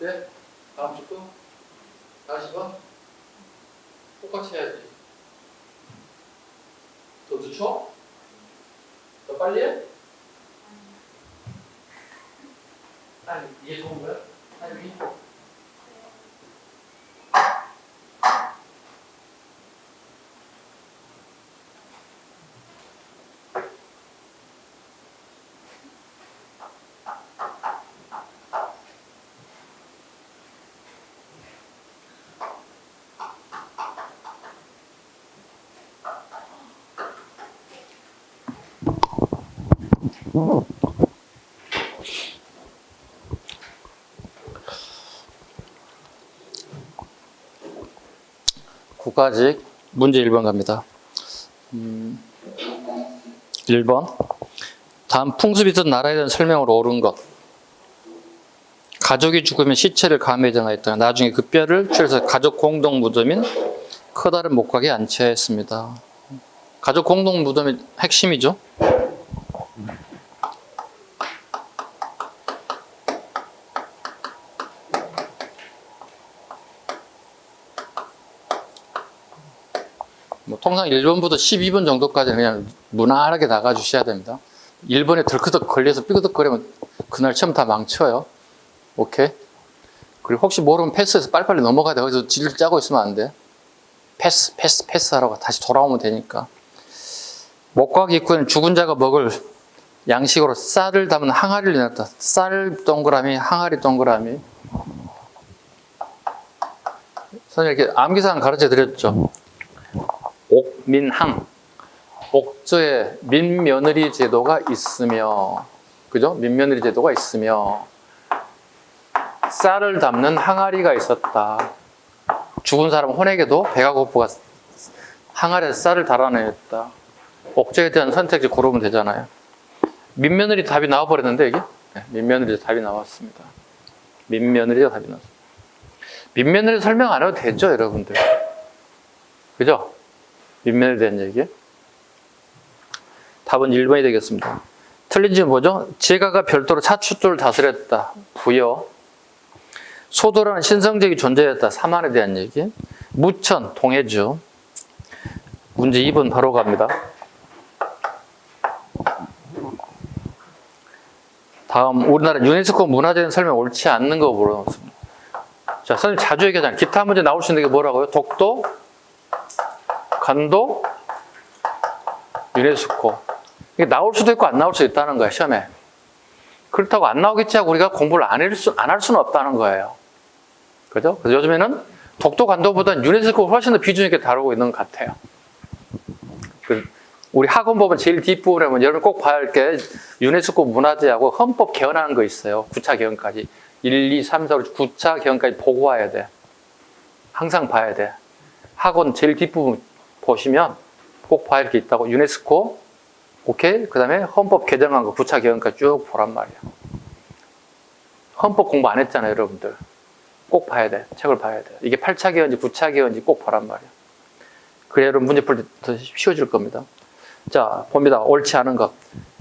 네? 다음 주 거? 40번? 똑같이 해야지. 더 늦춰? 더 빨리 해? 아니, 이게 좋은 거야? 아니, 위? 국가직 문제 1번 갑니다. 1번. 다음 풍습이든 나라에 대한 설명으로 옳은 것. 가족이 죽으면 시체를 감에 정하였다. 나중에 그 뼈를 취해서 가족 공동 무덤인 커다란 목각에 안치했습니다. 가족 공동 무덤의 핵심이죠. 통상 1번부터 12번 정도까지는 그냥 무난하게 나가주셔야 됩니다. 1번에 덜커덕 걸려서 삐그덕거리면 그날 처음 다 망쳐요. 오케이? 그리고 혹시 모르면 패스해서 빨리빨리 넘어가야 돼. 거기서 질 짜고 있으면 안 돼. 패스 하라고 다시 돌아오면 되니까. 목각 입구에는 죽은 자가 먹을 양식으로 쌀을 담은 항아리를 내놨다. 쌀 동그라미, 항아리 동그라미. 선생님 이렇게 암기사항 가르쳐 드렸죠. 옥민항, 옥저에 민며느리 제도가 있으며, 그죠? 민며느리 제도가 있으며, 쌀을 담는 항아리가 있었다. 죽은 사람 혼에게도 배가 고프가 항아리에 쌀을 달아냈다. 옥저에 대한 선택지 고르면 되잖아요. 민며느리 답이 나와버렸는데, 이게? 네, 민며느리 답이 나왔습니다. 민며느리가 답이 나왔습니다. 민며느리 설명 안 해도 되죠, 여러분들? 그죠? 민면에 대한 얘기. 답은 1번이 되겠습니다. 틀린 지는 뭐죠? 제가가 별도로 사축도를 다스렸다. 부여. 소도라는 신성적인 존재였다. 사만에 대한 얘기. 무천, 동해주. 문제 2번 바로 갑니다. 다음, 우리나라 유네스코 문화재는 설명 옳지 않는 거 물어봤습니다. 자, 선생님 자주 얘기하잖아요. 기타 문제 나올 수 있는 게 뭐라고요? 독도, 간도, 유네스코. 이게 나올 수도 있고 안 나올 수도 있다는 거예요, 시험에. 그렇다고 안 나오겠지 하고 우리가 공부를 안 할 수는 없다는 거예요. 그죠? 그래서 요즘에는 독도, 간도보다는 유네스코가 훨씬 더 비중 있게 다루고 있는 것 같아요. 우리 학원 보면 제일 뒷부분에 보면 여러분 꼭 봐야 할 게 유네스코 문화재하고 헌법 개헌하는 거 있어요. 9차 개헌까지. 1, 2, 3, 4, 5, 9차 개헌까지 보고 와야 돼. 항상 봐야 돼. 학원 제일 뒷부분 보시면 꼭 봐야 할 게 있다고. 유네스코, 오케이? 그 다음에 헌법 개정한 거 9차 개헌까지 쭉 보란 말이야. 헌법 공부 안 했잖아요, 여러분들. 꼭 봐야 돼. 책을 봐야 돼. 이게 8차 개헌인지 9차 개헌인지 꼭 보란 말이야. 그래야 여러분 문제 풀 때 더 쉬워질 겁니다. 자, 봅니다. 옳지 않은 것.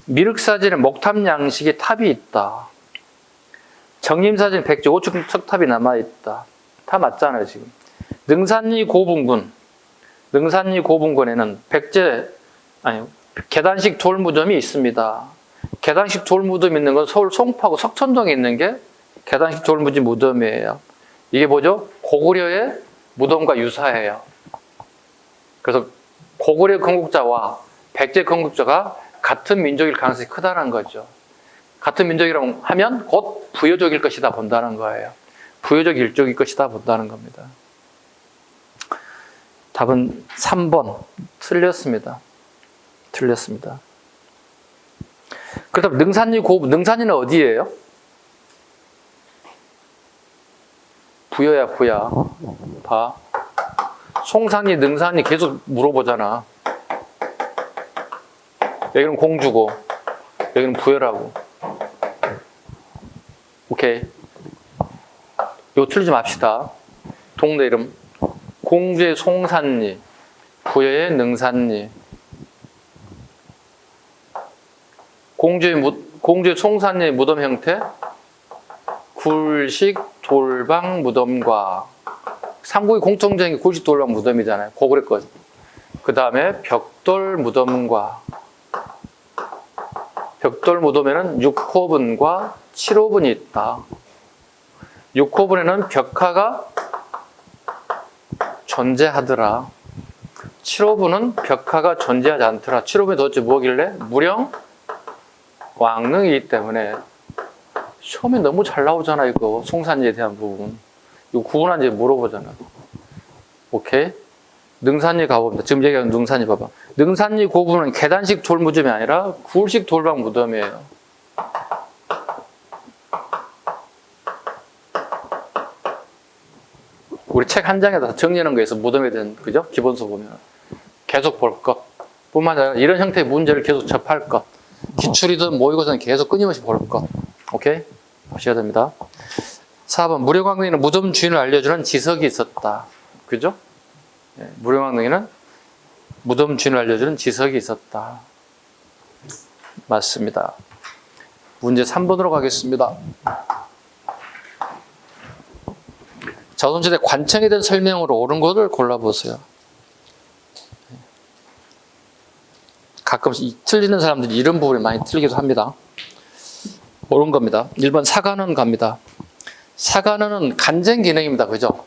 미륵사진에 목탑 양식의 탑이 있다. 정림사진 백제 오축 석탑이 남아있다. 다 맞잖아요, 지금. 능산리 고분군. 능산리 고분군에는 계단식 돌무덤이 있습니다. 계단식 돌무덤이 있는 건 서울 송파구 석천동에 있는 게 계단식 돌무덤이에요. 이게 뭐죠? 고구려의 무덤과 유사해요. 그래서 고구려 건국자와 백제 건국자가 같은 민족일 가능성이 크다는 거죠. 같은 민족이라고 하면 곧 부여족일 것이다 본다는 거예요. 부여족 일족일 것이다 본다는 겁니다. 답은 3번. 틀렸습니다. 그렇다면 능산리는 어디예요? 부여야, 부야. 봐. 송산리, 능산리 계속 물어보잖아. 여기는 공주고, 여기는 부여라고. 오케이. 이거 틀리지 맙시다. 동네 이름. 공주의 송산리, 부여의 능산리. 공주의 송산리의 무덤 형태, 굴식, 돌방 무덤과 삼국의 공통적인 게 굴식 돌방 무덤이잖아요. 고구려 거. 그 다음에 벽돌 무덤과 벽돌 무덤에는 6호분과 7호분이 있다. 6호분에는 벽화가 존재하더라. 7호분은 벽화가 존재하지 않더라. 7호분이 도대체 뭐길래? 무령 왕릉이기 때문에. 시험에 너무 잘 나오잖아, 이거. 송산리에 대한 부분. 이거 구분한지 물어보잖아. 오케이? 능산리 가봅니다. 지금 얘기하는 능산리 봐봐. 능산리 고분은 계단식 돌무덤이 아니라 굴식 돌방 무덤이에요. 우리 책 한 장에다 정리하는 거에서 무덤에 대한, 그죠? 기본서 보면. 계속 볼 것. 뿐만 아니라 이런 형태의 문제를 계속 접할 것. 기출이든 모의고사는 계속 끊임없이 볼 것. 오케이? 보셔야 됩니다. 4번. 무령왕릉에는 무덤 주인을 알려주는 지석이 있었다. 그죠? 네, 무령왕릉에는 무덤 주인을 알려주는 지석이 있었다. 맞습니다. 문제 3번으로 가겠습니다. 조선시대 관청에 대한 설명으로 옳은 것을 골라보세요. 가끔씩 틀리는 사람들이 이런 부분이 많이 틀리기도 합니다. 옳은 겁니다. 1번 사관원 갑니다. 사관원은 간쟁 기능입니다. 그죠?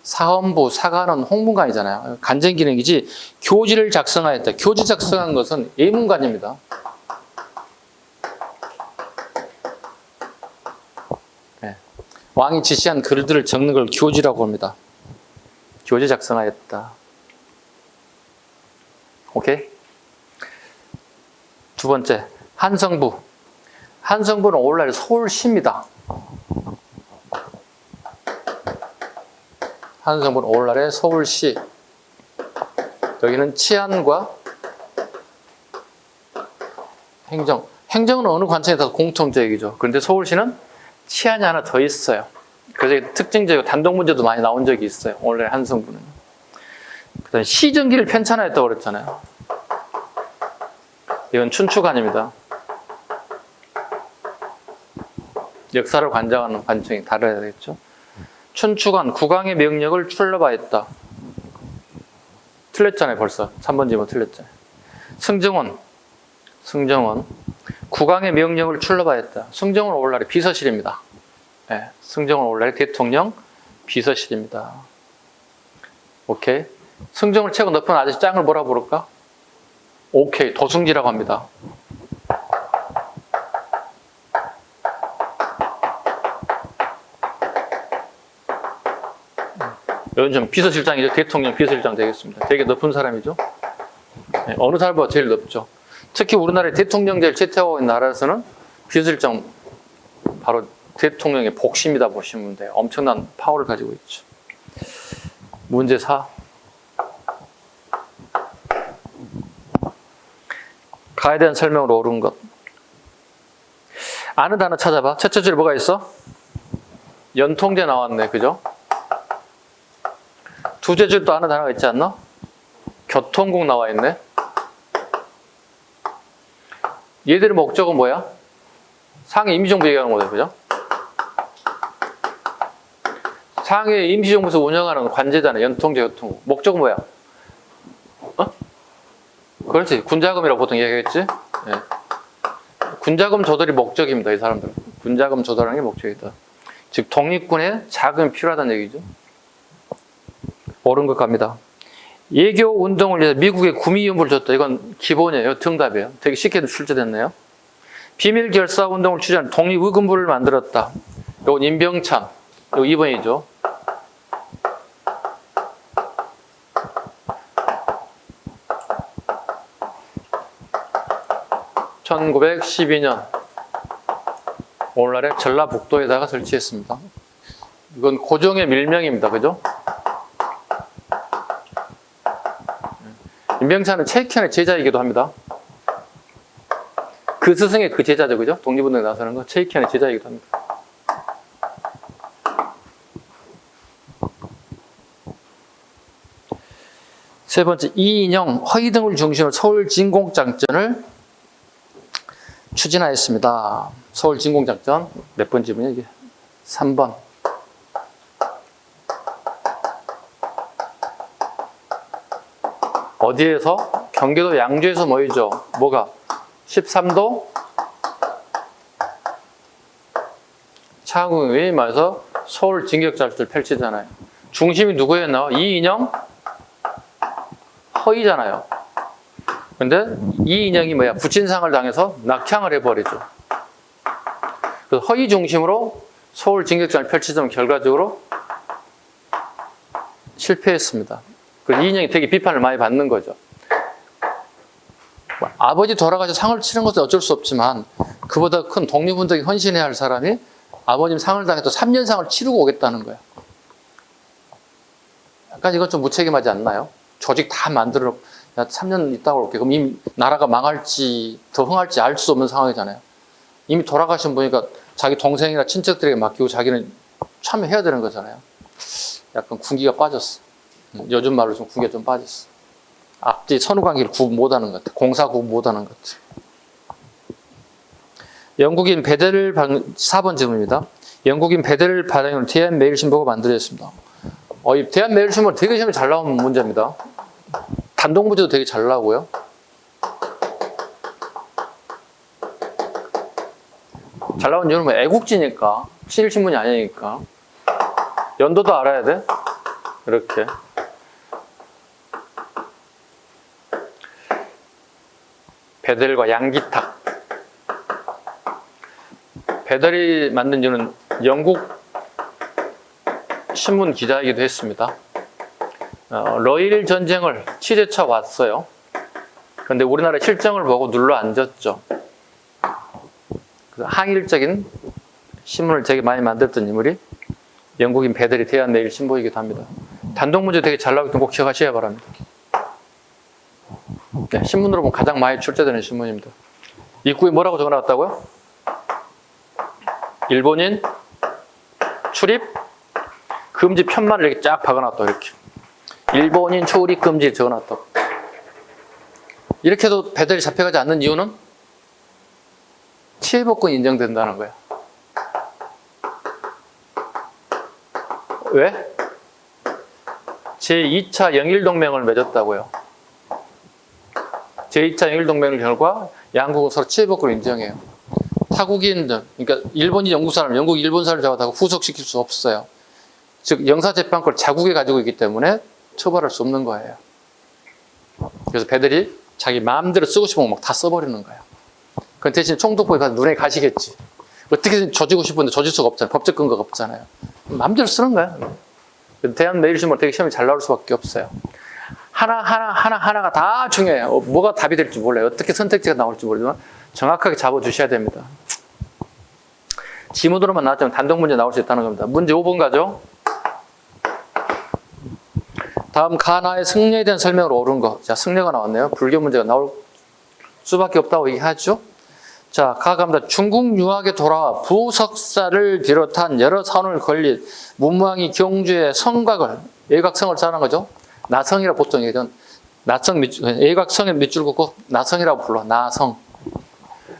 사헌부, 사관원, 홍문관이잖아요. 간쟁 기능이지 교지를 작성하였다. 교지 작성한 것은 예문관입니다. 네. 왕이 지시한 글들을 적는 걸 교지라고 합니다. 교지 작성하였다. 오케이? 두 번째, 한성부. 한성부는 오늘날 서울시입니다. 한성부는 오늘날의 서울시. 여기는 치안과 행정. 행정은 어느 관청에서 공통적이죠. 그런데 서울시는 치안이 하나 더 있어요. 그래서 특징적이고 단독 문제도 많이 나온 적이 있어요. 오늘날 한성부는. 그다음에 시정기를 편찬하였다고 그랬잖아요. 이건 춘추관입니다. 역사를 관장하는 관청이 다르야 되겠죠. 춘추관 국왕의 명령을 출납하였다. 틀렸잖아요, 벌써. 3번 질문 틀렸잖아요. 승정원 국왕의 명령을 출납하였다. 승정원 오늘날의 비서실입니다. 네, 승정원 오늘날의 대통령 비서실입니다. 오케이. 승정을 최고 높은 아저씨 짱을 뭐라 부를까? 오케이, 도승지라고 합니다. 여기 좀 비서실장이죠. 대통령 비서실장 되겠습니다. 되게 높은 사람이죠. 네, 어느 사람보다 제일 높죠. 특히 우리나라의 대통령제를 채택하고 있는 나라에서는 비서실장 바로 대통령의 복심이다 보시면 돼요. 엄청난 파워를 가지고 있죠. 문제 4. 가에 대한 설명으로 옳은 것. 아는 단어 찾아봐. 첫째 줄에 뭐가 있어? 연통제 나왔네. 그죠? 두째 줄 또 아는 단어가 있지 않나? 교통국 나와 있네. 얘들의 목적은 뭐야? 상해 임시정부 얘기하는 거죠. 그죠? 상해 임시정부에서 운영하는 관제잖아. 연통제, 교통국. 목적은 뭐야? 그렇지. 군자금이라고 보통 얘기하겠지? 네. 군자금 조달이 목적입니다. 이 사람들은. 군자금 조달하는 게 목적이다. 즉 독립군에 자금이 필요하다는 얘기죠. 옳은 것 갑니다. 예교 운동을 위해서 미국에 구미위험부를 줬다. 이건 기본이에요. 정답이에요. 되게 쉽게 출제됐네요. 비밀 결사 운동을 추진한 독립의금부를 만들었다. 이건 임병찬. 이거 2번이죠. (1912년) 오늘날의 전라북도에다가 설치했습니다. 이건 고종의 밀명입니다. 그죠? 임병찬은 최익현의 제자이기도 합니다. 그 스승의 그 제자죠. 그죠? 독립운동에 나서는 거 최익현의 제자이기도 합니다. 세 번째, 이인영, 허이 등을 중심으로 서울 진공작전을 추진하였습니다. 서울 진공작전 몇 번 질문이야 이게? 3번. 어디에서? 경기도 양주에서 모이죠. 뭐가? 13도 차궁이 말해서 서울 진격자를 펼치잖아요. 중심이 누구에 나와? 이인영? 허이잖아요. 근데 이인영이 뭐야? 부친상을 당해서 낙향을 해버리죠. 그래서 허이 중심으로 서울 진격전을 펼치던 결과적으로 실패했습니다. 그래서 이인영이 되게 비판을 많이 받는 거죠. 아버지 돌아가셔서 상을 치는 것은 어쩔 수 없지만 그보다 큰 독립운동에 헌신해야 할 사람이 아버님 상을 당해서 3년상을 치르고 오겠다는 거야. 약간 이건 좀 무책임하지 않나요? 조직 다 만들어 3년 있다가 올게. 그럼 이미 나라가 망할지 더 흥할지 알 수 없는 상황이잖아요. 이미 돌아가신 분이니까 자기 동생이나 친척들에게 맡기고 자기는 참여해야 되는 거잖아요. 약간 군기가 빠졌어. 요즘 말로 좀 군기가 좀 빠졌어. 앞뒤 선후관계를 구분 못하는 것 같아. 공사 구분 못하는 것 같아. 영국인 베델 4번 질문입니다. 영국인 베델 발행을 대한매일신보가 만들어졌습니다. 이 대한매일신보 되게 시험에 잘 나온 문제입니다. 단독 문제도 되게 잘 나오고요. 잘 나온 이유는 뭐 애국지니까, 친일신문이 아니니까. 연도도 알아야 돼. 이렇게. 베델과 양기탁. 베델이 만든 이유는 영국 신문 기자이기도 했습니다. 러일 전쟁을 7회차 왔어요. 그런데 우리나라 실정을 보고 눌러 앉았죠. 항일적인 신문을 되게 많이 만들었던 인물이 영국인 베델이 대한매일신보이기도 합니다. 단독 문제 되게 잘 나오기 때문에 꼭 기억하셔야 바랍니다. 네, 신문으로 보면 가장 많이 출제되는 신문입니다. 입구에 뭐라고 적어놨다고요? 일본인 출입 금지 편말을 이렇게 쫙 박아놨다. 이렇게 일본인 출입 금지 적어놨다. 이렇게 해도 베델이 잡혀가지 않는 이유는 치해복권이 인정된다는 거야. 왜? 제2차 영일동맹을 맺었다고요. 제2차 영일동맹을 결과 양국은 서로 치해복권을 인정해요. 타국인들, 그러니까 일본이 영국 사람, 영국이 일본 사람을 잡아다가 후속시킬 수 없어요. 즉 영사재판권을 자국에 가지고 있기 때문에 처벌할 수 없는 거예요. 그래서 배들이 자기 마음대로 쓰고 싶으면 막 다 써버리는 거예요. 그 대신 총독부에 가서 눈에 가시겠지. 어떻게든 조지고 싶은데 조질 수가 없잖아요. 법적 근거가 없잖아요. 마음대로 쓰는 거야. 대한매일신문 되게 시험이 잘 나올 수밖에 없어요. 하나가 다 중요해요. 뭐가 답이 될지 몰라요. 어떻게 선택지가 나올지 모르지만 정확하게 잡아주셔야 됩니다. 지문으로만 나왔지만 단독 문제 나올 수 있다는 겁니다. 문제 5번 가죠. 다음 가나의 승려에 대한 설명으로 옳은 거. 자, 승려가 나왔네요. 불교 문제가 나올 수밖에 없다고 얘기하죠. 자, 가갑니다. 중국 유학에 돌아와 부석사를 비롯한 여러 산을 걸린 문무왕이 경주의 성곽을, 예각성을 쌓는 거죠. 나성이라 보통 얘기하죠. 예각성의 밑줄 긋고 나성이라고 불러. 나성.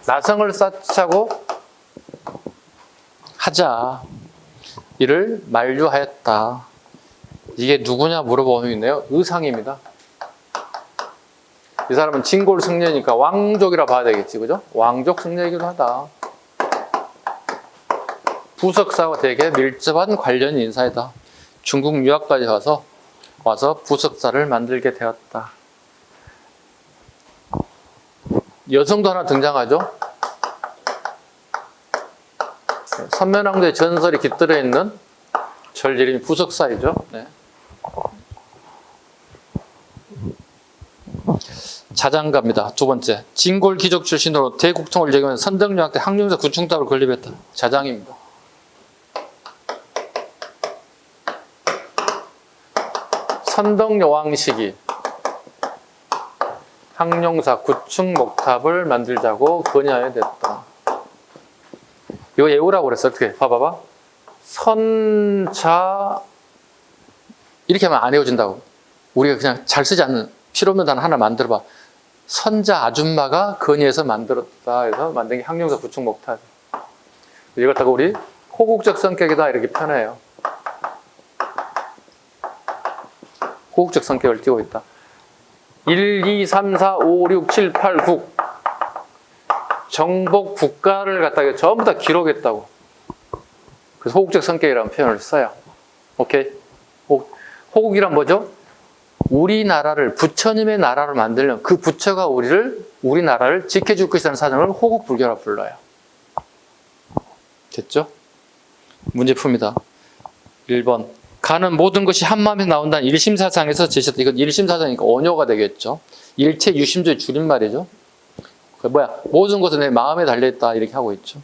나성을 쌓자고 하자. 이를 만류하였다. 이게 누구냐 물어보는 있네요. 의상입니다. 이 사람은 진골 승려니까 왕족이라 봐야 되겠지, 그죠? 왕족 승려이기도 하다. 부석사와 되게 밀접한 관련이 인사이다. 중국 유학까지 와서 부석사를 만들게 되었다. 여성도 하나 등장하죠. 선면왕조의 전설이 깃들어 있는 절 이름이 부석사이죠. 네. 자장가입니다. 두 번째, 진골 귀족 출신으로 대국통을 제기한 선덕여왕 때 항룡사 구충탑을 건립했다. 자장입니다. 선덕여왕 시기 항룡사 구충목탑을 만들자고 건의하여 됐다. 이거 외우라고 그랬어. 어떻게? 봐봐봐. 선자 이렇게 하면 안 외워진다고. 우리가 그냥 잘 쓰지 않는 필요 없는 단어 하나 만들어봐. 선자 아줌마가 건의해서 만들었다 해서 만든 게 항룡사 구충목탑. 이걸 갖다가 우리 호국적 성격이다 이렇게 표현해요. 호국적 성격을 띄고 있다. 1, 2, 3, 4, 5, 6, 7, 8, 9 정복 국가를 갖다가 전부 다 기록했다고. 그래서 호국적 성격이라는 표현을 써요. 오케이? 호국이란 뭐죠? 우리나라를, 부처님의 나라를 만들려면 그 부처가 우리나라를 지켜줄 것이라는 사정을 호국불교라 불러요. 됐죠? 문제 풉니다. 1번. 가는 모든 것이 한마음에서 나온다는 일심사상에서 제시했다. 이건 일심사상이니까 언어가 되겠죠. 일체 유심조의 줄임말이죠. 모든 것은 내 마음에 달려있다. 이렇게 하고 있죠.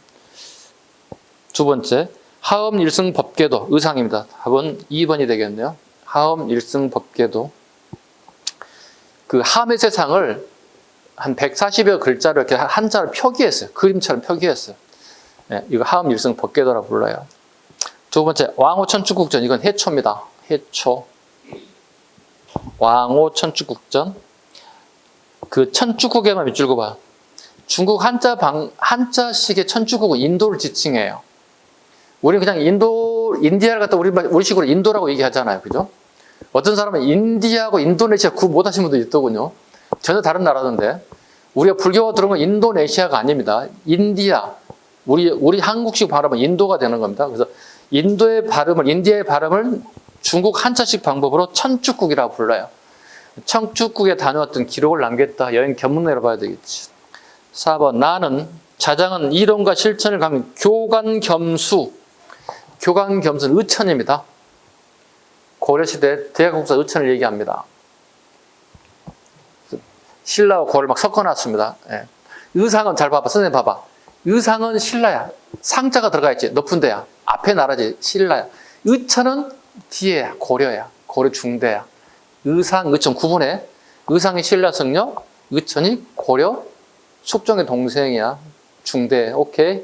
두 번째. 하엄 일승 법계도. 의상입니다. 답은 2번이 되겠네요. 하엄 일승 법계도. 그 함의 세상을 한 140여 글자로 이렇게 한자를 표기했어요. 그림처럼 표기했어요. 네, 이거 하엄 일승 법계도라고 불러요. 두 번째, 왕호 천축국전. 이건 해초입니다. 해초. 왕호 천축국전. 그 천축국에만 밑줄고 봐. 중국 한자식의 천축국은 인도를 지칭해요. 우리 그냥 인디아를 갖다 우리식으로 인도라고 얘기하잖아요. 그죠? 어떤 사람은 인디아하고 인도네시아 구분 못 하시는 분도 있더군요. 전혀 다른 나라던데. 우리가 불교가 들은 건 인도네시아가 아닙니다. 인디아. 우리 한국식 발음은 인도가 되는 겁니다. 그래서 인디아의 발음을 중국 한자식 방법으로 천축국이라고 불러요. 천축국에 다녀왔던 기록을 남겼다. 여행 견문내로 봐야 되겠지. 4번. 나는 자장은 이론과 실천을 가면 교관겸수. 교관겸수는 의천입니다. 고려시대 대학국사 의천을 얘기합니다. 신라와 고를 막 섞어놨습니다. 예. 의상은 잘 봐봐. 선생님 봐봐. 의상은 신라야. 상자가 들어가 있지. 높은 데야. 앞에 나라지. 신라야. 의천은 뒤에야. 고려야. 고려 중대야. 의상, 의천 구분해. 의상이 신라 성녀, 의천이 고려 숙종의 동생이야. 중대. 오케이.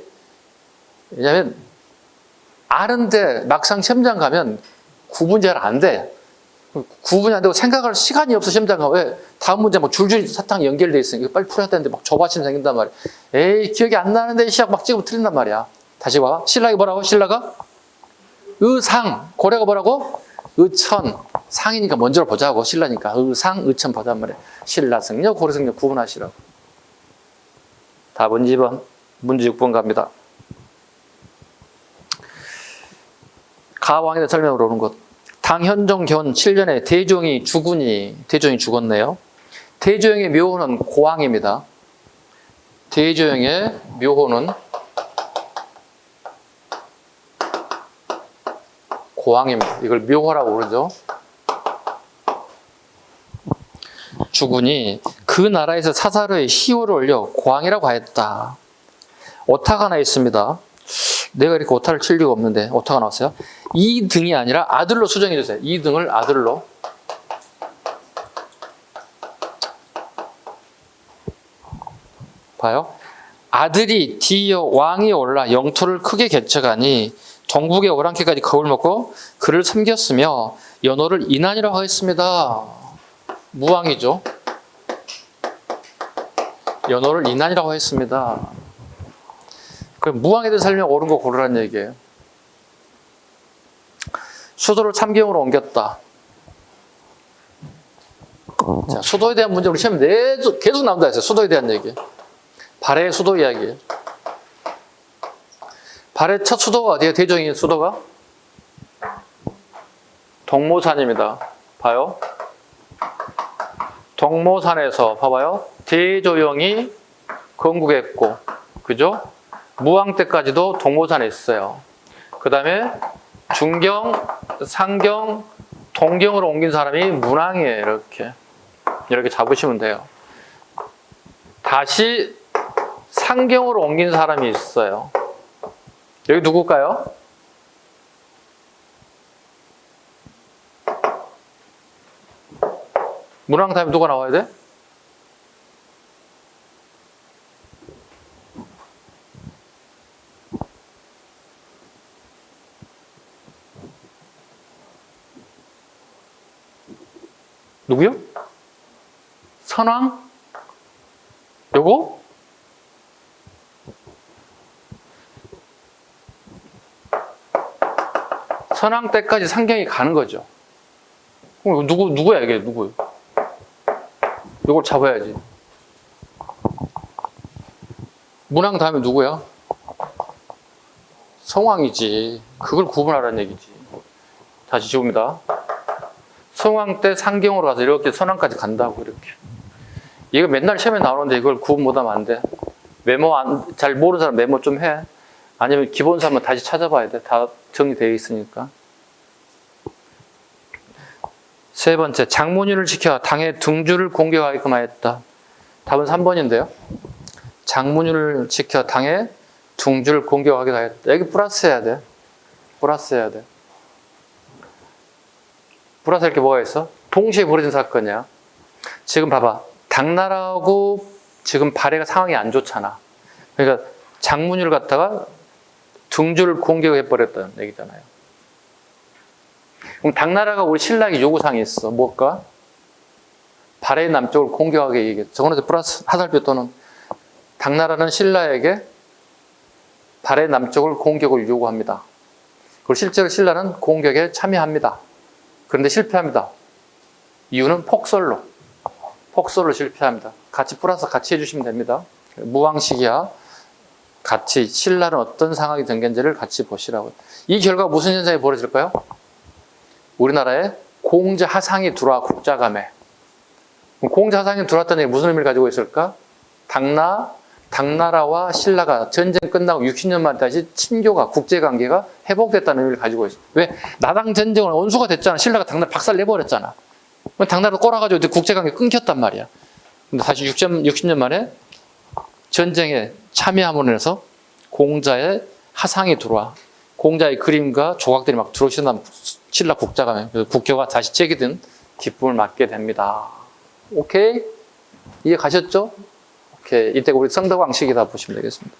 왜냐면 아는데 막상 시험장 가면 구분이 잘 안 돼. 구분이 안 되고 생각할 시간이 없어. 시험장 가면. 왜? 다음 문제 막 줄줄이 사탕 연결돼 있으니까 빨리 풀어야 되는데 막 조바심 생긴단 말이야. 에이 기억이 안 나는데 시작 막 찍으면 틀린단 말이야. 다시 봐. 신라가 뭐라고? 신라가 의상. 고려가 뭐라고? 의천. 상이니까 먼저 보자고. 신라니까 의상, 의천 보단 말이야. 신라 성녀, 고려 성녀 구분하시라고. 답은 2번. 문제 6번 갑니다. 가왕에 대한 설명으로 오는 것. 당현종 견 7년에 대종이 죽었네요. 대조영의 묘호는 고왕입니다. 대조영의 묘호는 고왕입니다. 이걸 묘호라고 그러죠. 주군이 그 나라에서 사사로의 희호를 올려 고왕이라고 하였다. 오타가 하나 있습니다. 내가 이렇게 오타를 칠 리가 없는데 오타가 나왔어요. 이 등이 아니라 아들로 수정해 주세요. 이 등을 아들로. 봐요. 아들이 뒤이어 왕이 올라 영토를 크게 개척하니 동북의 오랑캐까지 겁을 먹고 그를 섬겼으며 연호를 인안이라고 하겠습니다. 무왕이죠. 연호를 인안이라고 했습니다. 그럼 무왕에 대해 설명 옳은 거 고르라는 얘기예요. 수도를 참경으로 옮겼다. 자, 수도에 대한 문제 우리 시험에 계속 나온다 했어요. 수도에 대한 얘기. 발해의 수도 이야기예요. 발해 첫 수도가 어디예요? 대종의 수도가? 동모산입니다. 봐요. 동모산에서 봐봐요. 대조영이 건국했고, 그죠? 무왕 때까지도 동모산에 있어요. 그 다음에 중경, 상경, 동경으로 옮긴 사람이 문왕이에요. 이렇게 잡으시면 돼요. 다시 상경으로 옮긴 사람이 있어요. 여기 누굴까요? 문왕 다음에 누가 나와야 돼? 누구요? 선왕? 요거? 선왕 때까지 상경이 가는 거죠. 그럼 누구야 이게 누구요? 이걸 잡아야지. 문항 다음에 누구야? 성황이지. 그걸 구분하라는 얘기지. 다시 지웁니다. 성황 때 상경으로 가서 이렇게 선왕까지 간다고 이렇게. 이거 맨날 시험에 나오는데 이걸 구분 못하면 안 돼. 잘 모르는 사람 메모 좀 해. 아니면 기본서 한번 다시 찾아봐야 돼. 다 정리되어 있으니까. 세 번째, 장문율을 지켜 당의 둥주를 공격하게끔 하였다. 답은 3번인데요. 장문율을 지켜 당의 둥주를 공격하게 하였다. 여기 플러스 해야 돼. 플러스 해야 돼. 플러스 할 게 뭐가 있어? 동시에 벌어진 사건이야. 지금 봐봐. 당나라하고 지금 발해가 상황이 안 좋잖아. 그러니까 장문율을 갖다가 둥주를 공격해버렸다는 얘기잖아요. 그럼 당나라가 우리 신라에게 요구사항이 있어. 뭘까? 발해 남쪽을 공격하게 얘기해. 저거는 플러스 하살표 또는 당나라는 신라에게 발해 남쪽을 공격을 요구합니다. 그리고 실제로 신라는 공격에 참여합니다. 그런데 실패합니다. 이유는 폭설로 실패합니다. 같이 플러스 같이 해주시면 됩니다. 무왕식이야. 같이 신라는 어떤 상황이 된 건지를 같이 보시라고. 이 결과가 무슨 현상이 벌어질까요? 우리나라에 공자 하상이 들어와 국자감에. 공자 하상이 들어왔다는 얘기 무슨 의미를 가지고 있을까? 당나라와 신라가 전쟁 끝나고 60년 만에 다시 친교가 국제관계가 회복됐다는 의미를 가지고 있어. 왜? 나당 전쟁은 원수가 됐잖아. 신라가 당나라 박살 내버렸잖아. 당나라 꼬라가지고 국제관계 끊겼단 말이야. 근데 다시 60년 만에 전쟁에 참여함으로 인해서 공자의 하상이 들어와. 공자의 그림과 조각들이 막 들어오시는 신라 국자감에 국교가 다시 재개된 기쁨을 맞게 됩니다. 오케이? 이해 가셨죠? 오케이. 이때 우리 성덕왕식이다 보시면 되겠습니다.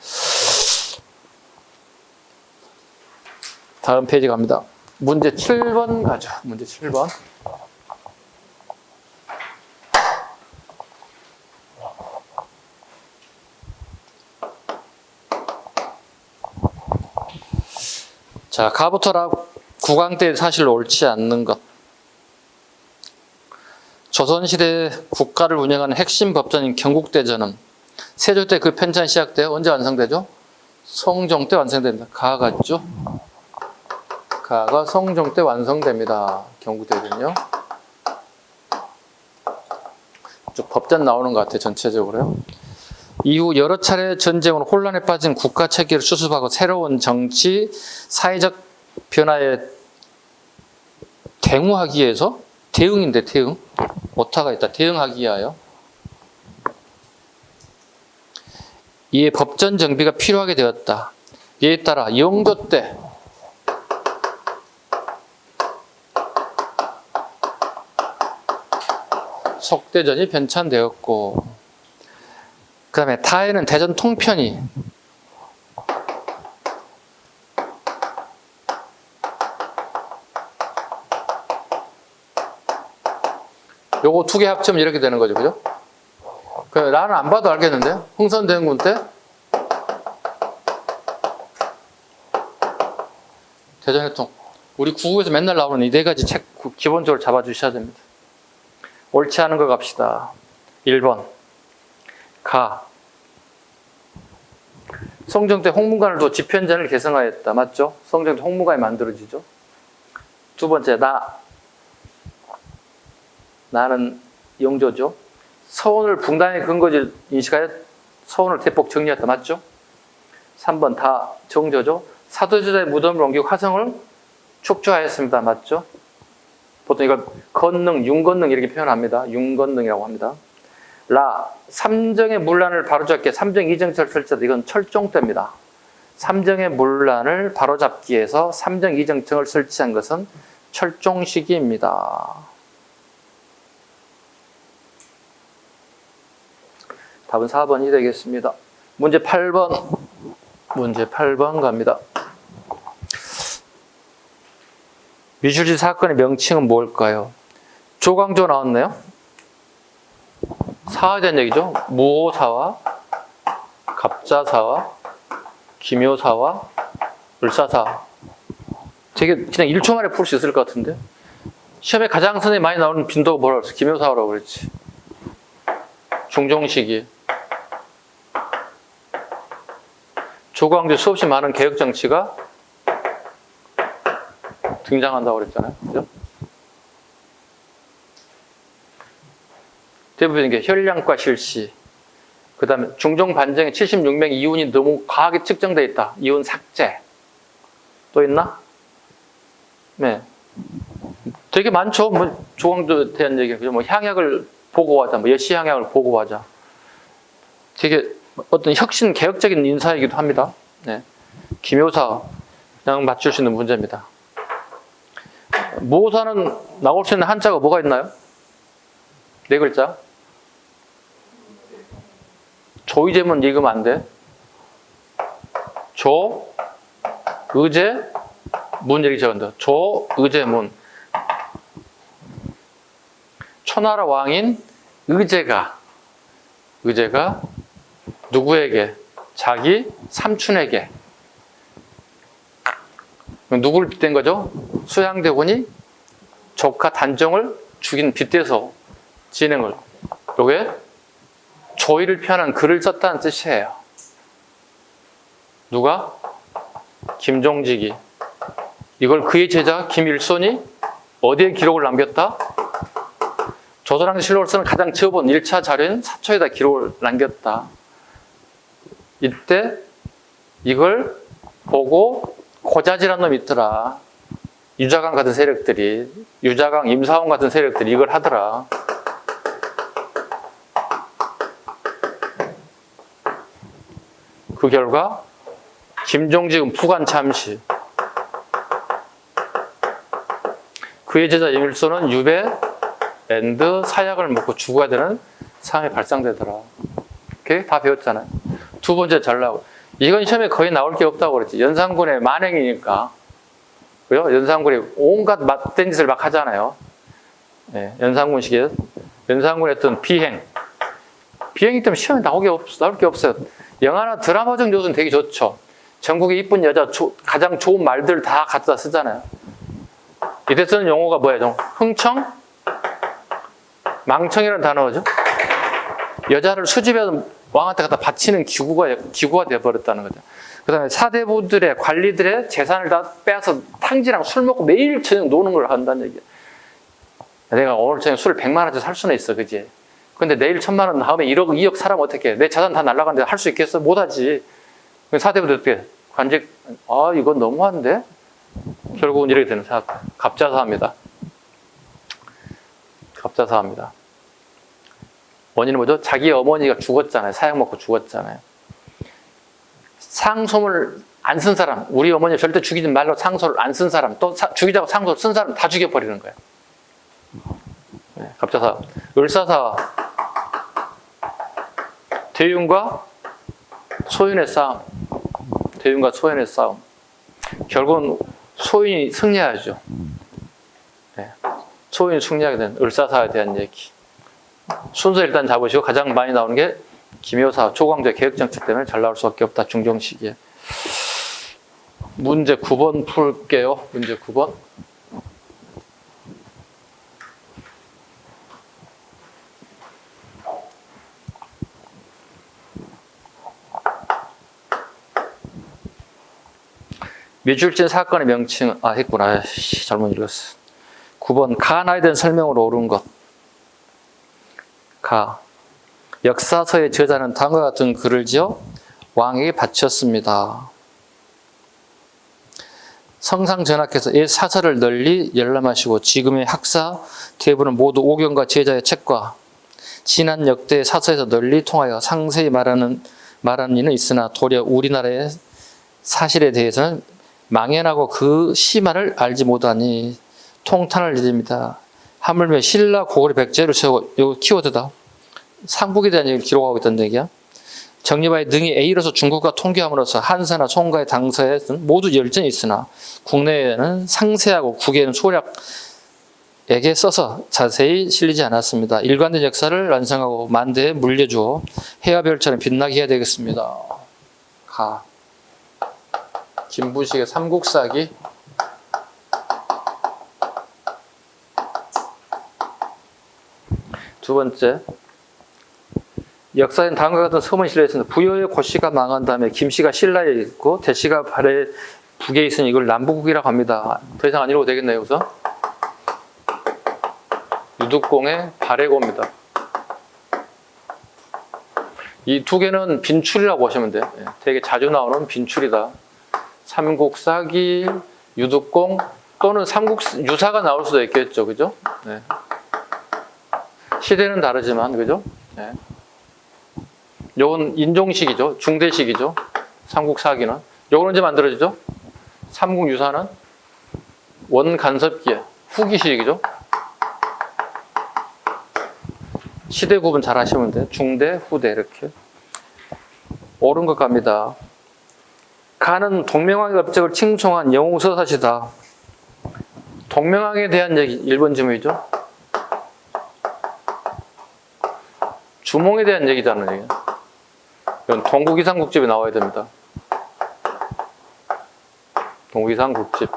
다음 페이지 갑니다. 문제 7번 가죠. 문제 7번. 자, 가부터라 국왕 때 사실 옳지 않는 것. 조선시대 국가를 운영하는 핵심 법전인 경국대전은 세조 때 그 편찬이 시작돼요. 언제 완성되죠? 성종 때 완성됩니다. 가가 있죠? 가가 성종 때 완성됩니다. 경국대전이요. 쭉 법전 나오는 것 같아요. 전체적으로요. 이후 여러 차례 전쟁으로 혼란에 빠진 국가 체계를 수습하고 새로운 정치, 사회적 변화에 대응하기 위해서 대응인데 대응. 오타가 있다. 대응하기 위하여. 이에 법전 정비가 필요하게 되었다. 이에 따라 영조 때 속대전이 편찬되었고 그 다음에 타에는 대전 통편이 요거 두 개 합치면 이렇게 되는 거죠. 그죠? 나는 안 봐도 알겠는데 흥선대원군 때 대전해통 우리 국어에서 맨날 나오는 이 네 가지 책 기본적으로 잡아주셔야 됩니다. 옳지 않은 거 갑시다. 1번 가 성종 때 홍문관을 두어 집현전을 개성하였다. 맞죠? 성종 때 홍문관이 만들어지죠. 두 번째 나는 영조죠. 서원을 붕당의 근거지를 인식하여 서원을 대폭 정리했다. 맞죠? 3번 다 정조죠. 사도제자의 무덤을 옮기고 화성을 축조하였습니다. 맞죠? 보통 이걸 건능, 윤건능 이렇게 표현합니다. 윤건능이라고 합니다. 삼정의 문란을 바로잡기 삼정 이정철 설치다. 이건 철종 때입니다. 삼정의 문란을 바로잡기 위해서 삼정 이정청을 설치한 것은 철종 시기입니다. 답은 4번이 되겠습니다. 문제 8번. 문제 8번 갑니다. 미술지 사건의 명칭은 뭘까요? 조광조 나왔네요. 사화에 대한 얘기죠. 무오사화, 갑자사화, 기묘사화, 을사사화. 되게 그냥 1초 만에 풀 수 있을 것 같은데. 시험에 가장 선에 많이 나오는 빈도가 뭐라고 그랬어? 기묘사화라고 그랬지. 중종시기. 조광조 수없이 많은 개혁정치가 등장한다고 그랬잖아요. 그죠? 대부분 이게 혈량과 실시. 그 다음에 중종 반정의 76명 이혼이 너무 과하게 측정되어 있다. 이혼 삭제. 또 있나? 네. 되게 많죠. 뭐 조광조에 대한 얘기. 뭐 향약을 보고하자. 뭐 예시 향약을 보고하자. 되게 어떤 혁신 개혁적인 인사이기도 합니다. 네. 기묘사 그냥 맞출 수 있는 문제입니다. 모사는 나올 수 있는 한자가 뭐가 있나요? 네 글자. 조의제문 읽으면 안 돼. 조, 의제, 문 이렇게 적은다. 조, 의제, 문. 초나라 왕인 의제가 누구에게? 자기 삼촌에게. 누구를 빗댄 거죠? 수양대군이 조카 단종을 죽인 빗대서 진행을. 요게 조의를 표현한 글을 썼다는 뜻이에요. 누가? 김종직이. 이걸 그의 제자 김일손이 어디에 기록을 남겼다? 조선왕조실록을 쓰는 가장 처본 1차 자료인 사초에다 기록을 남겼다. 이때 이걸 보고 고자질한 놈이 있더라. 유자강 같은 세력들이, 유자강, 임사원 같은 세력들이 이걸 하더라. 그 결과 김종직은 부관 참시, 그의 제자 임일손은 유배 앤드 사약을 먹고 죽어야 되는 상황이 발생되더라. 이렇게 다 배웠잖아요. 두 번째 잘 나오고. 이건 시험에 거의 나올 게 없다고 그랬지. 연산군의 만행이니까. 그죠? 연산군이 온갖 맞된 짓을 막 하잖아요. 네, 연산군 시기에. 연산군의 어떤 비행. 비행이 때문에 시험에 나올 게 없어요. 영화나 드라마적 요소는 되게 좋죠. 전국에 이쁜 여자, 가장 좋은 말들 다 갖다 쓰잖아요. 이때 쓰는 용어가 뭐예요? 흥청? 망청이라는 단어죠. 여자를 수집해서 왕한테 갖다 바치는 기구가 되어버렸다는 거죠. 그 다음에 사대부들의 관리들의 재산을 다 빼앗아 탕진하고 술 먹고 매일 저녁 노는 걸 한다는 얘기예요. 내가 오늘 저녁 술을 100만 원짜리 살 수는 있어, 그지? 근데 내일 1000만 원 다음에 1억, 2억 사라면 어떻게 해? 내 자산 다 날아가는데 할 수 있겠어? 못하지. 사대부들 어떻게 해? 관직, 이건 너무한데? 결국은 이렇게 되는 갑자사합니다. 갑자사합니다. 원인은 뭐죠? 자기 어머니가 죽었잖아요. 사약 먹고 죽었잖아요. 상소를 안 쓴 사람, 우리 어머니 절대 죽이지 말로 상소를 안 쓴 사람, 또 죽이자고 상소를 쓴 사람 다 죽여버리는 거예요. 네, 갑자사. 을사사. 대윤과 소윤의 싸움. 대윤과 소윤의 싸움. 결국은 소윤이 승리하죠. 네. 소윤이 승리하게 된 을사사에 대한 얘기. 순서 일단 잡으시고 가장 많이 나오는 게 기묘사, 조광조의 개혁정책 때문에 잘 나올 수밖에 없다. 중종 시기에. 문제 9번 풀게요. 문제 9번. 미줄진 사건의 명칭, 했구나. 잘못 읽었어. 9번, 가나에 대한 설명으로 옳은 것. 역사서의 저자는 다음과 같은 글을 지어 왕에게 바쳤습니다. 성상전하께서 이 사설을 널리 열람하시고 지금의 학사 대부는 모두 오경과 제자의 책과 지난 역대 사서에서 널리 통하여 상세히 말하는 이는 있으나 도리어 우리나라의 사실에 대해서는 망연하고 그 심화를 알지 못하니 통탄을 일입니다. 하물며 신라 고구려 백제를 세우고, 이거 키워드다. 상북에 대한 얘기를 기록하고 있다는 얘기야. 정리바의 능히 A로서 중국과 통교함으로써 한사나 송가의 당서에는 모두 열전이 있으나 국내에는 상세하고 국외에는 소략에게 써서 자세히 실리지 않았습니다. 일관된 역사를 완성하고 만대에 물려주어 해와 별처럼 빛나게 해야 되겠습니다. 김부식의 삼국사기. 두 번째, 역사엔 다음과 같은 서문 신라였습니다. 부여의 고씨가 망한 다음에 김씨가 신라에 있고 대씨가 발해 북에 있으니 이걸 남부국이라고 합니다. 더 이상 안 읽어도 되겠네요. 우선 유득공의 발해고입니다. 이 두 개는 빈출이라고 보시면 돼요. 되게 자주 나오는 빈출이다. 삼국사기, 유득공 또는 삼국유사가 나올 수도 있겠죠. 그죠? 네. 시대는 다르지만, 그죠? 네. 요건 인종식이죠. 중대식이죠. 삼국사기는. 요건 언제 만들어지죠? 삼국유사는 원간섭기에 후기식이죠. 시대 구분 잘 하시면 돼요. 중대, 후대 이렇게. 옳은 것 갑니다. 가는 동명왕의 업적을 칭송한 영웅서사시다. 동명왕에 대한 얘기 1번 질문이죠. 주몽에 대한 얘기잖아요. 얘기. 이건 동국이상국집에 나와야 됩니다. 동국이상국집.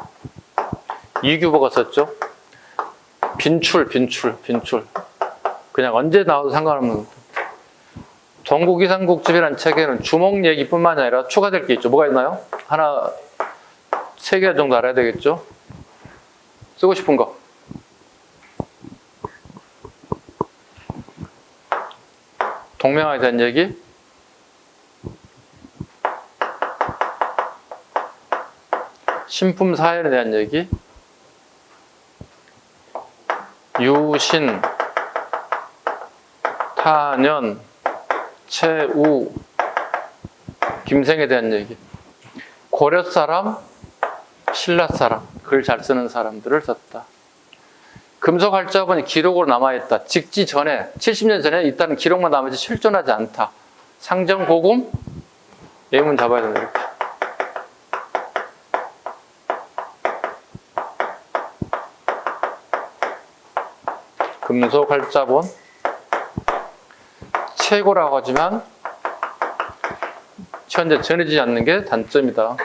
이규보가 썼죠. 빈출. 그냥 언제 나와도 상관없는 겁니다. 동국이상국집이라는 책에는 주몽 얘기뿐만 아니라 추가될 게 있죠. 뭐가 있나요? 하나, 3개 정도 알아야 되겠죠? 쓰고 싶은 거. 동명왕에 대한 얘기. 신품사연에 대한 얘기. 유신, 타년, 최우, 김생에 대한 얘기. 고려 사람, 신라 사람, 글 잘 쓰는 사람들을 썼다. 금속활자본이 기록으로 남아있다. 직지 전에, 70년 전에 있다는 기록만 남아있지 실존하지 않다. 상정고금, 예문 잡아야 된다. 이렇게. 금속활자본, 최고라고 하지만 현재 전해지지 않는 게 단점이다.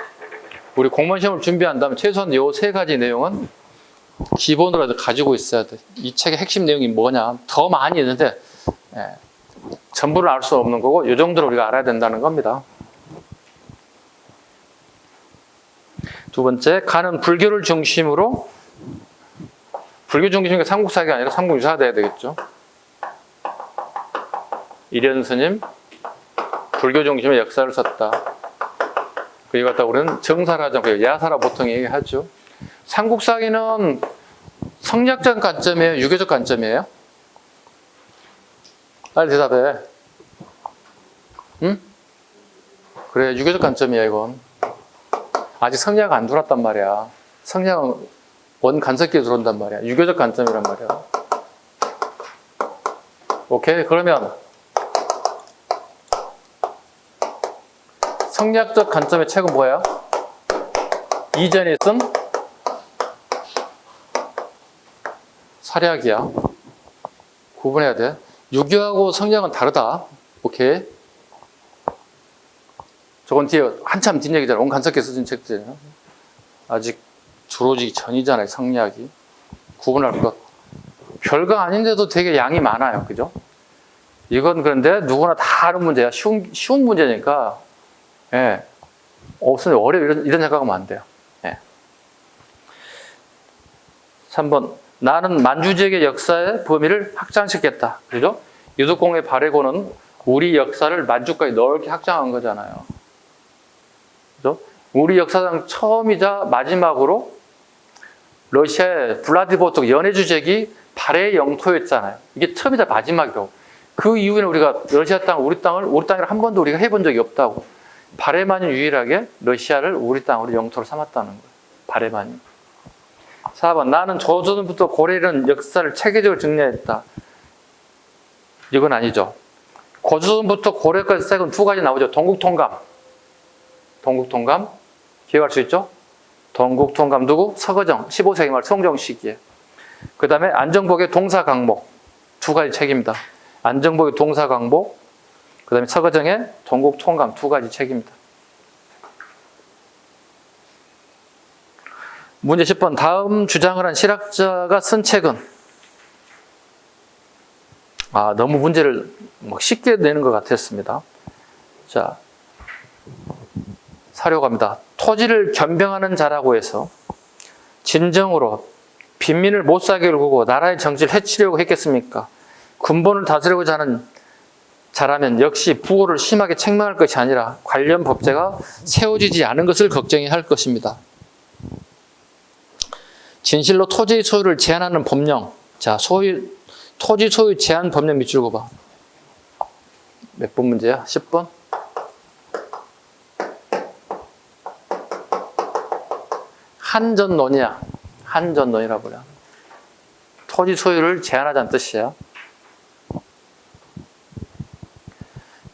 우리 공무원 시험을 준비한다면 최소한 이 3가지 내용은 기본으로 가지고 있어야 돼. 이 책의 핵심 내용이 뭐냐. 더 많이 있는데 전부를 알 수 없는 거고 이 정도로 우리가 알아야 된다는 겁니다. 두 번째, 가는 불교 중심으로 삼국사기가 아니라 삼국유사가 돼야 되겠죠. 일현 스님, 불교 중심의 역사를 썼다. 그리고 갖다 우리는 정사라정, 야사라 보통 얘기하죠. 삼국사기는 성리학적 관점이에요? 유교적 관점이에요? 빨리 대답해. 응? 그래, 유교적 관점이야, 이건. 아직 성리학 안 들어왔단 말이야. 성리학은 원간섭기에 들어온단 말이야. 유교적 관점이란 말이야. 오케이? 그러면 성리학적 관점의 책은 뭐예요? 이전에 쓴 사략이야. 구분해야 돼. 유교하고 성리학은 다르다. 오케이. 저건 뒤에 한참 뒷 얘기잖아. 원간섭기에 써진 책들이잖아. 아직 들어오기 전이잖아요. 성리학이. 구분할 것. 별거 아닌데도 되게 양이 많아요. 그죠? 이건 그런데 누구나 다 아는 문제야. 쉬운 문제니까. 예. 없으면 어려워. 이런 생각하면 안 돼요. 예. 3번. 나는 만주지역의 역사의 범위를 확장시켰다. 그죠? 유득공의 발해고는 우리 역사를 만주까지 넓게 확장한 거잖아요. 그죠? 우리 역사상 처음이자 마지막으로 러시아의 블라디보스토크 연해주적이 발해의 영토였잖아요. 이게 처음이자 마지막이고. 그 이후에는 우리가 러시아 땅, 우리 땅을 한 번도 우리가 해본 적이 없다고. 발해만이 유일하게 러시아를 우리 땅으로 영토를 삼았다는 거예요. 발해만이. 4번. 나는 조선부터 고려에 이른 역사를 체계적으로 정리했다. 이건 아니죠. 고조선부터 고려까지 책은 2가지 나오죠. 동국통감. 기억할 수 있죠? 동국통감 누구? 서거정. 15세기 말 성종 시기에. 그 다음에 안정복의 동사강목. 2가지 책입니다. 안정복의 동사강목. 그 다음에 서거정의 동국통감 2가지 책입니다. 문제 10번. 다음 주장을 한 실학자가 쓴 책은? 너무 문제를 막 쉽게 내는 것 같았습니다. 자, 사료 갑니다. 토지를 겸병하는 자라고 해서 진정으로 빈민을 못 살게 굴고 나라의 정치를 해치려고 했겠습니까? 군본을 다스리고자 하는 자라면 역시 부호를 심하게 책망할 것이 아니라 관련 법제가 세워지지 않은 것을 걱정해야 할 것입니다. 진실로 토지의 소유를 제한하는 법령. 자, 토지 소유 제한 법령 밑줄 그어봐. 몇 번 문제야? 10번? 한전론이야. 한전론이라고 그래. 토지 소유를 제한하자는 뜻이야.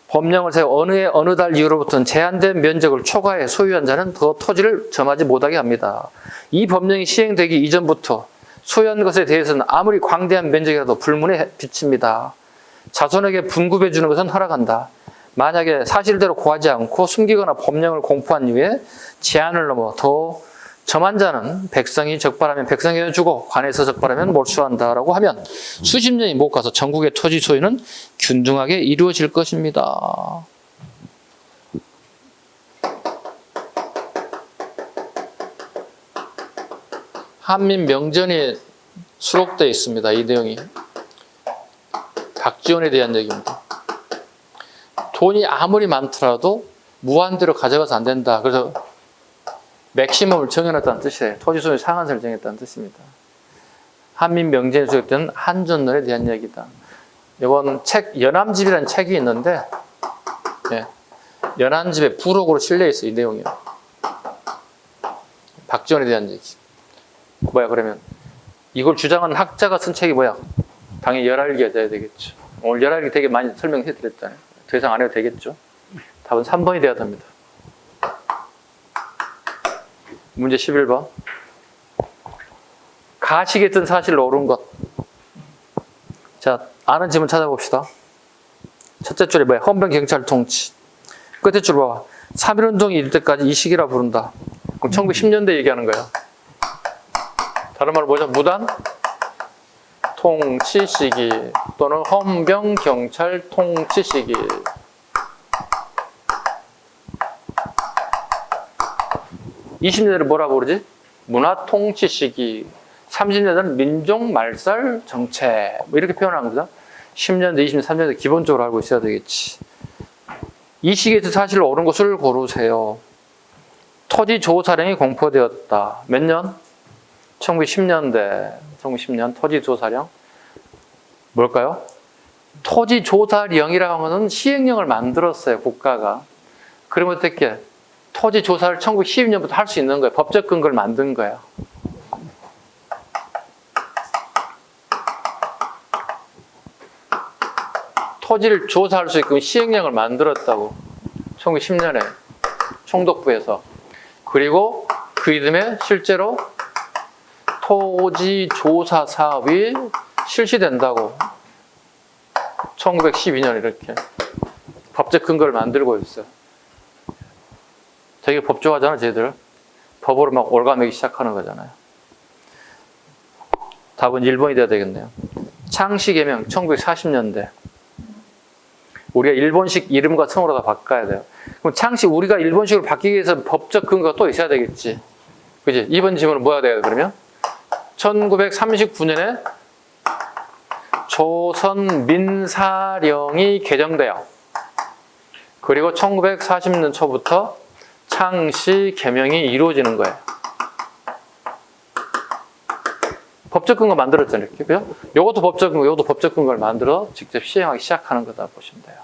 법령을 세워 어느 해 어느 달 이후로부터는 제한된 면적을 초과해 소유한 자는 더 토지를 점하지 못하게 합니다. 이 법령이 시행되기 이전부터 소유한 것에 대해서는 아무리 광대한 면적이라도 불문에 비칩니다. 자손에게 분급해 주는 것은 허락한다. 만약에 사실대로 고하지 않고 숨기거나 법령을 공포한 이후에 제한을 넘어 더 점한 자는 백성이 적발하면 백성에게 주고 관에서 적발하면 몰수한다라고 하면 수십 년이 못 가서 전국의 토지 소유는 균등하게 이루어질 것입니다. 한민 명전이 수록되어 있습니다. 이 내용이. 박지원에 대한 얘기입니다. 돈이 아무리 많더라도 무한대로 가져가서 안 된다. 그래서 맥시멈을 정해놨다는 뜻이에요. 토지 소유 상한선을 정했다는 뜻입니다. 한민 명전에 수록된 한전론에 대한 이야기다. 이건 책 연암집이라는 책이 있는데 연암집에 부록으로 실려 있어 이 내용이요. 박지원에 대한 얘기. 뭐야 그러면 이걸 주장하는 학자가 쓴 책이 뭐야? 당연히 열알기가 돼야 되겠죠. 오늘 열알기 되게 많이 설명해 드렸잖아요. 더 이상 안 해도 되겠죠. 답은 3번이 돼야 됩니다. 문제 11번. 가식에 뜬 사실로 옳은 것. 자, 아는 지문 찾아봅시다. 첫째 줄에 뭐야? 헌병 경찰 통치. 끝에 줄 봐봐. 3.1운동이 이를 때까지 이 시기라 부른다. 그럼 1910년대 얘기하는 거야. 다른 말로 뭐죠? 무단 통치 시기 또는 헌병 경찰 통치 시기. (20년대를) 뭐라고 그러지? 문화 통치 시기. 30년대는 민족 말살 정책. 뭐 이렇게 표현한 겁니다. 10년대, 20년대, 30년대 기본적으로 알고 있어야 되겠지. 이 시기에서 사실로 옳은 것을 고르세요. 토지 조사령이 공포되었다. 몇 년? 1910년대. 1910년 토지 조사령. 뭘까요? 토지 조사령이라고 하는 시행령을 만들었어요. 국가가. 그러면 어떻게? 토지 조사를 1912년부터 할 수 있는 거예요. 법적 근거를 만든 거예요. 토지를 조사할 수 있게끔 시행령을 만들었다고. 1910년에 총독부에서. 그리고 그 이듬해 실제로 토지 조사 사업이 실시된다고. 1912년 이렇게 법적 근거를 만들고 있어요. 되게 법 좋아하잖아, 쟤들. 법으로 막 올가매기 시작하는 거잖아요. 답은 1번이 돼야 되겠네요. 창씨 개명 1940년대. 우리가 일본식 이름과 성으로 다 바꿔야 돼요. 그럼 창씨 우리가 일본식으로 바뀌기 위해서 법적 근거가 또 있어야 되겠지. 그지? 2번 질문은 뭐가 돼야 돼, 그러면? 1939년에 조선 민사령이 개정돼요. 그리고 1940년 초부터 창씨 개명이 이루어지는 거예요. 법적 근거 만들었잖아요. 이렇게. 그죠? 요것도 법적 근거, 요것도 법적 근거를 만들어 직접 시행하기 시작하는 거다 보시면 돼요.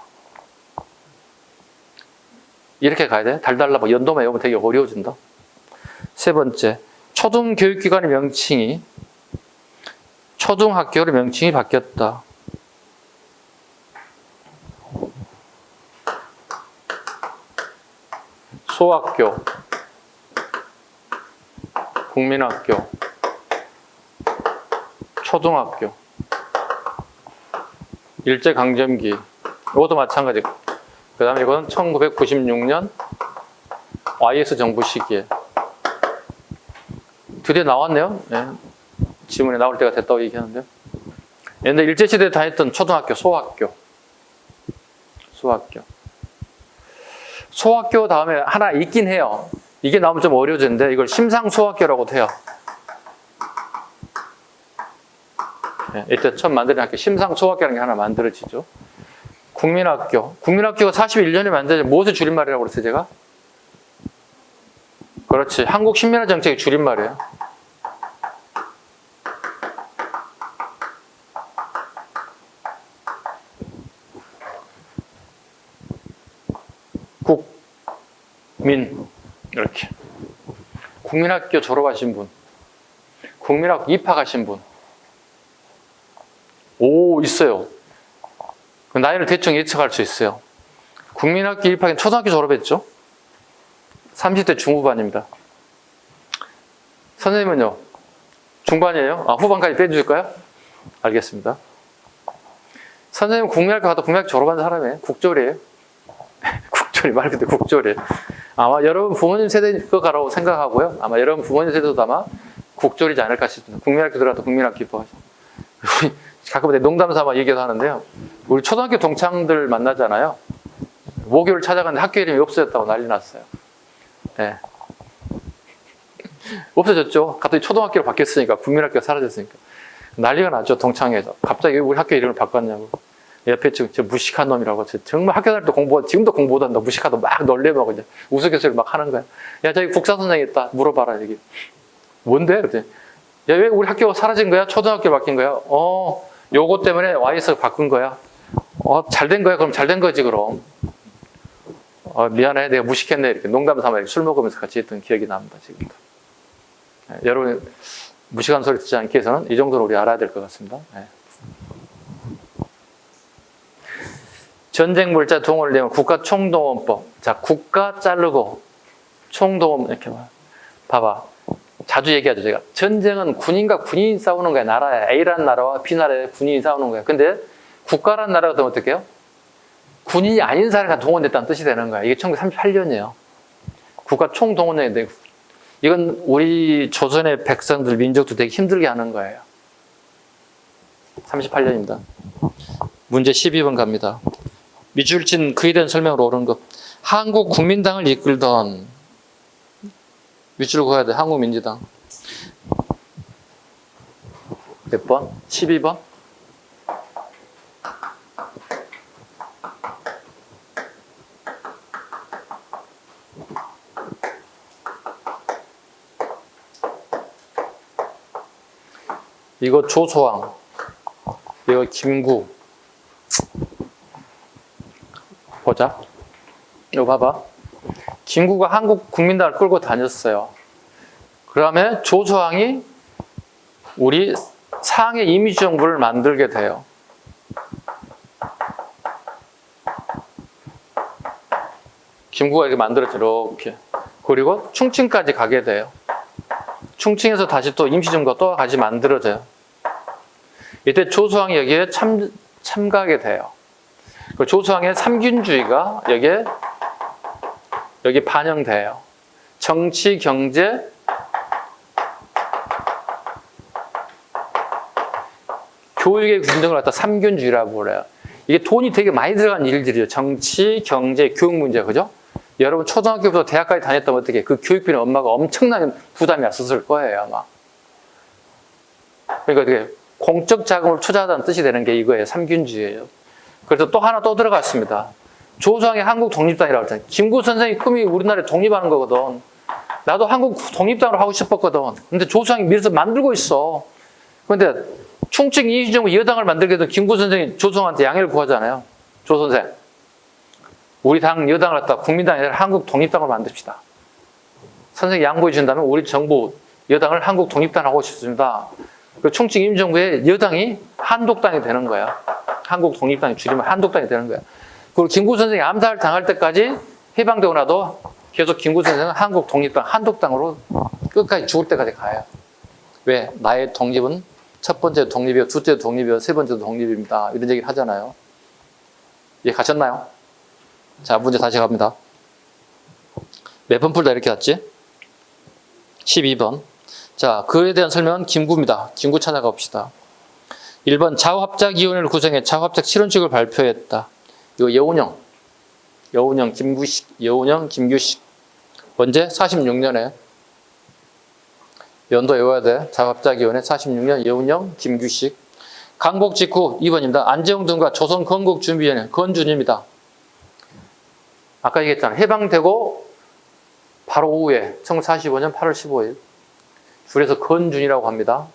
이렇게 가야 돼. 달달라 막 연도만 외우면 되게 어려워진다. 세 번째, 초등교육기관의 명칭이 초등학교로 명칭이 바뀌었다. 소학교, 국민학교, 초등학교, 일제강점기. 이것도 마찬가지. 그 다음에 이거는 1996년 YS 정부 시기에. 드디어 나왔네요. 네. 지문에 나올 때가 됐다고 얘기하는데요. 옛날 일제시대에 다녔던 초등학교, 소학교 다음에 하나 있긴 해요. 이게 나오면 좀 어려워지는데 이걸 심상소학교라고도 해요. 네, 이때 처음 만드는 학교 심상소학교라는 게 하나 만들어지죠. 국민학교가 41년에 만들어진 무엇의 줄임말이라고 그랬어요, 제가? 그렇지, 한국신민화정책의 줄임말이에요. 국민, 이렇게. 국민학교 졸업하신 분, 국민학교 입학하신 분, 있어요. 그 나이를 대충 예측할 수 있어요. 국민학교 입학은 초등학교 졸업했죠? 30대 중후반입니다. 선생님은요? 중반이에요? 후반까지 빼줄까요? 알겠습니다. 선생님 국민학교 가도 국민학교 졸업한 사람이에요. 국졸이에요. 국졸이 말 그대로 국졸이에요. 아마 여러분 부모님 세대일 거라고 생각하고요. 아마 여러분 부모님 세대도 아마 국졸이지 않을까 싶습니다. 국민학교 들어가도 국민학교 입학하죠. 가끔 농담 삼아 얘기도 하는데요. 우리 초등학교 동창들 만나잖아요. 모교를 찾아갔는데 학교 이름이 없어졌다고 난리 났어요. 네. 없어졌죠. 갑자기 초등학교로 바뀌었으니까, 국민학교가 사라졌으니까. 난리가 났죠, 동창회에서. 갑자기 왜 우리 학교 이름을 바꿨냐고. 옆에 저 무식한 놈이라고. 정말 학교 다닐 때 지금도 공부 못한다. 무식하다. 막 놀래고 이제 우스갯소리를 막 하는 거야. 야, 저기 국사 선생님 있다. 물어봐라, 여기. 뭔데? 그랬더니, 야, 왜 우리 학교가 사라진 거야? 초등학교 바뀐 거야? 요거 때문에 YS가 바꾼 거야. 잘 된 거야? 그럼 잘 된 거지, 그럼. 미안해. 내가 무식했네. 이렇게 농담 삼아 술 먹으면서 같이 했던 기억이 납니다, 지금도. 네, 여러분, 무식한 소리 듣지 않기 위해서는 이 정도는 우리 알아야 될 것 같습니다. 네. 전쟁 물자 동원을 내면 국가 총동원법. 자, 국가 자르고 총동원 이렇게 봐봐. 자주 얘기하죠, 제가. 전쟁은 군인과 군인이 싸우는 거야, 나라야. A라는 나라와 B나라의 군인이 싸우는 거야. 근데 국가라는 나라가 되면 어떻게 해요? 군인이 아닌 사람이 동원됐다는 뜻이 되는 거야. 이게 1938년이에요. 국가 총동원령인데, 이건 우리 조선의 백성들, 민족도 되게 힘들게 하는 거예요. 38년입니다. 문제 12번 갑니다. 밑줄친 그에 대한 설명으로 옳은 것. 한국 국민당을 이끌던, 밑줄 그어야 돼. 한국민주당. 몇 번? 12번? 이거 조소왕, 이거 김구. 보자. 이거 봐봐. 김구가 한국 국민당을 끌고 다녔어요. 그 다음에 조소왕이 우리 상해 이미지정부를 만들게 돼요. 김구가 이렇게 만들었죠. 이렇게. 그리고 충칭까지 가게 돼요. 충칭에서 다시 또 임시정부가 또 다시 만들어져요. 이때 조소왕이 여기에 참가하게 돼요. 조소왕의 삼균주의가 여기 반영돼요. 정치, 경제, 교육의 균등을 갖다 삼균주의라고 그래요. 이게 돈이 되게 많이 들어간 일들이에요. 정치, 경제, 교육 문제, 그죠? 여러분 초등학교부터 대학까지 다녔다면 어떻게 그 교육비는 엄마가 엄청난 부담이 왔었을 거예요, 아마. 그러니까 어떻게 공적 자금을 투자하다는 뜻이 되는 게 이거예요. 삼균주의예요. 그래서 또 하나 또 들어갔습니다. 조소왕의 한국 독립당이라고 했잖아요. 김구 선생의 꿈이 우리나라에 독립하는 거거든. 나도 한국 독립당으로 하고 싶었거든. 근데 조소왕이 미래서 만들고 있어. 근데 충칭 이휘정부 여당을 만들게 된 김구 선생이 조소왕한테 양해를 구하잖아요. 조 선생, 우리 당 여당을 갖다 국민당이 아니라 한국 독립당을 만듭시다. 선생이 양보해 준다면 우리 정부 여당을 한국 독립당을 하고 싶습니다. 그 충칭 이휘정부의 여당이 한독당이 되는 거야. 한국 독립당이 줄이면 한독당이 되는 거야. 그리고 김구 선생이 암살 당할 때까지 해방되고 나도 계속 김구 선생은 한국 독립당, 한독당으로 끝까지 죽을 때까지 가요. 왜? 나의 독립은 첫 번째 독립이요, 둘째 독립이요, 세 번째 독립입니다. 이런 얘기를 하잖아요. 이해 가셨나요? 자, 문제 다시 갑니다. 몇 번 풀다 이렇게 왔지? 12번. 자, 그에 대한 설명은 김구입니다. 김구 찾아가 봅시다. 1번 자화합작위원회를 구성해 자화합작 실현칙을 발표했다. 이거 여운형, 김규식. 언제? 46년에. 연도 외워야 돼. 자화합작위원회 46년 여운형, 김규식. 강복 직후 2번입니다. 안재홍 등과 조선건국준비위원회 건준입니다. 아까 얘기했잖아. 해방되고 바로 오후에 1945년 8월 15일. 줄여서 건준이라고 합니다.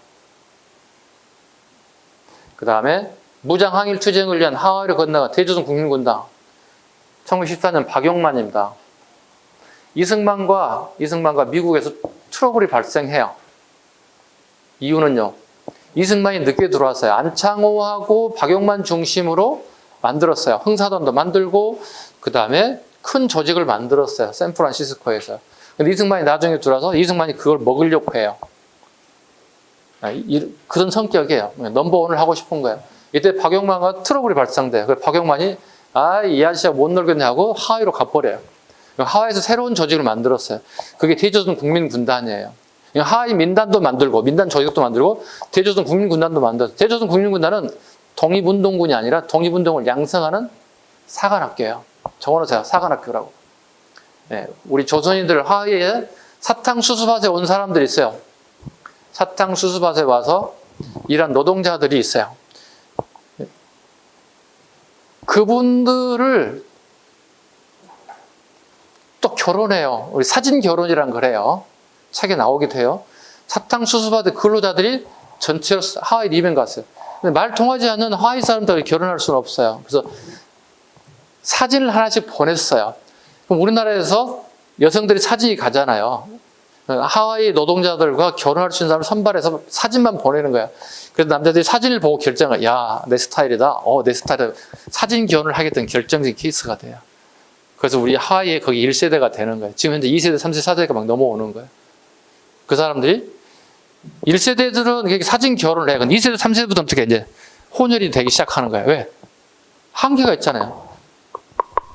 그 다음에 무장항일 투쟁을 위한 하와이를 건너가 대조선 국민군당 1914년 박용만입니다. 이승만과 미국에서 트러블이 발생해요. 이유는요. 이승만이 늦게 들어왔어요. 안창호하고 박용만 중심으로 만들었어요. 흥사단도 만들고 그 다음에 큰 조직을 만들었어요. 샌프란시스코에서. 근데 이승만이 나중에 들어와서 이승만이 그걸 먹으려고 해요. 그런 성격이에요. 넘버원을 하고 싶은 거예요. 이때 박용만과 트러블이 발생돼요. 그래서 박용만이 이 아저씨가 못 놀겠네 하고 하와이로 가버려요. 하와이에서 새로운 조직을 만들었어요. 그게 대조선 국민군단이에요. 하와이 민단도 만들고 민단 조직도 만들고 대조선 국민군단도 만들었어요. 대조선 국민군단은 독립운동군이 아니라 독립운동을 양성하는 사관학교예요. 정원호세요. 사관학교라고. 네, 우리 조선인들 하와이에 사탕수수밭에 온 사람들이 있어요. 사탕수수밭에 와서 일한 노동자들이 있어요. 그분들을 또 결혼해요. 우리 사진 결혼이란 걸 해요. 책에 나오기도 해요. 사탕수수밭의 근로자들이 전체로 하와이 이민 갔어요. 근데 말 통하지 않는 하와이 사람들이 결혼할 수는 없어요. 그래서 사진을 하나씩 보냈어요. 그럼 우리나라에서 여성들이 사진이 가잖아요. 하와이 노동자들과 결혼할 수 있는 사람을 선발해서 사진만 보내는 거야. 그래서 남자들이 사진을 보고 결정을, 야, 내 스타일이다. 내 스타일이다. 사진 결혼을 하겠다는 결정적인 케이스가 돼요. 그래서 우리 하와이에 거기 1세대가 되는 거예요. 지금 현재 2세대, 3세대, 4세대가 막 넘어오는 거예요. 그 사람들이 1세대들은 사진 결혼을 해. 근데 2세대, 3세대부터 어떻게 이제 혼혈이 되기 시작하는 거예요. 왜? 한계가 있잖아요.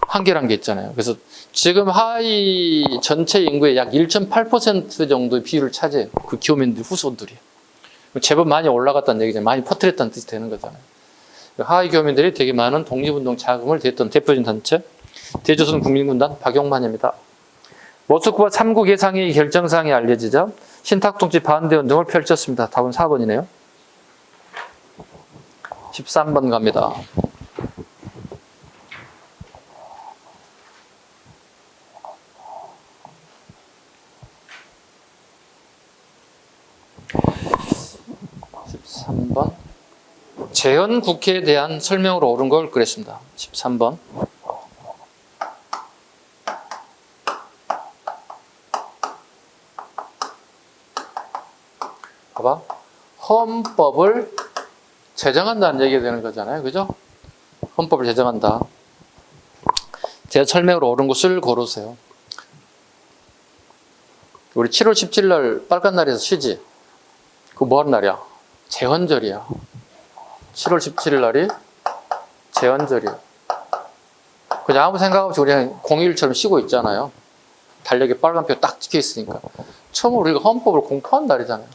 한계란 게 있잖아요. 그래서 지금 하와이 전체 인구의 약 1.8% 정도의 비율을 차지해요. 그 교민들, 후손들이. 제법 많이 올라갔다는 얘기잖아요. 많이 퍼뜨렸다는 뜻이 되는 거잖아요. 하와이 교민들이 되게 많은 독립운동 자금을 댔던 대표적인 단체, 대조선 국민군단 박용만입니다. 모스크바 3국 예상의 결정사항이 알려지자 신탁통치 반대운동을 펼쳤습니다. 답은 4번이네요. 13번 갑니다. 재헌 국회에 대한 설명으로 옳은 걸 그랬습니다. 13번. 봐봐. 헌법을 제정한다는 얘기가 되는 거잖아요. 그죠? 헌법을 제정한다. 제 설명으로 옳은 것을 고르세요. 우리 7월 17일 날 빨간 날에서 쉬지? 그거 뭐 하는 날이야? 재헌절이야. 7월 17일 날이 재헌절이야. 그냥 아무 생각 없이 우리 그냥 공휴일처럼 쉬고 있잖아요. 달력에 빨간표 딱 찍혀 있으니까. 처음으로 우리가 헌법을 공포한 날이잖아요.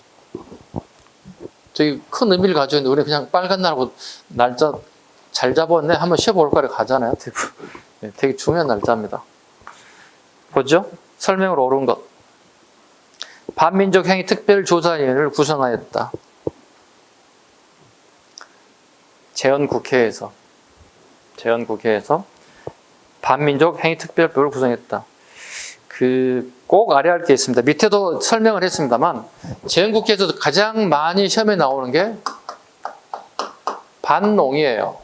되게 큰 의미를 가지고 있는데 우리 그냥 빨간 날하고 날짜 잘 잡았네 한번 쉬어볼까를 가잖아요. 되게 중요한 날짜입니다. 보죠? 설명으로 옳은 것. 반민족행위특별조사위원회를 구성하였다. 재헌국회에서 반민족행위특별법을 구성했다. 꼭 알아야 할 게 있습니다. 밑에도 설명을 했습니다만 재헌국회에서도 가장 많이 시험에 나오는 게 반농이에요.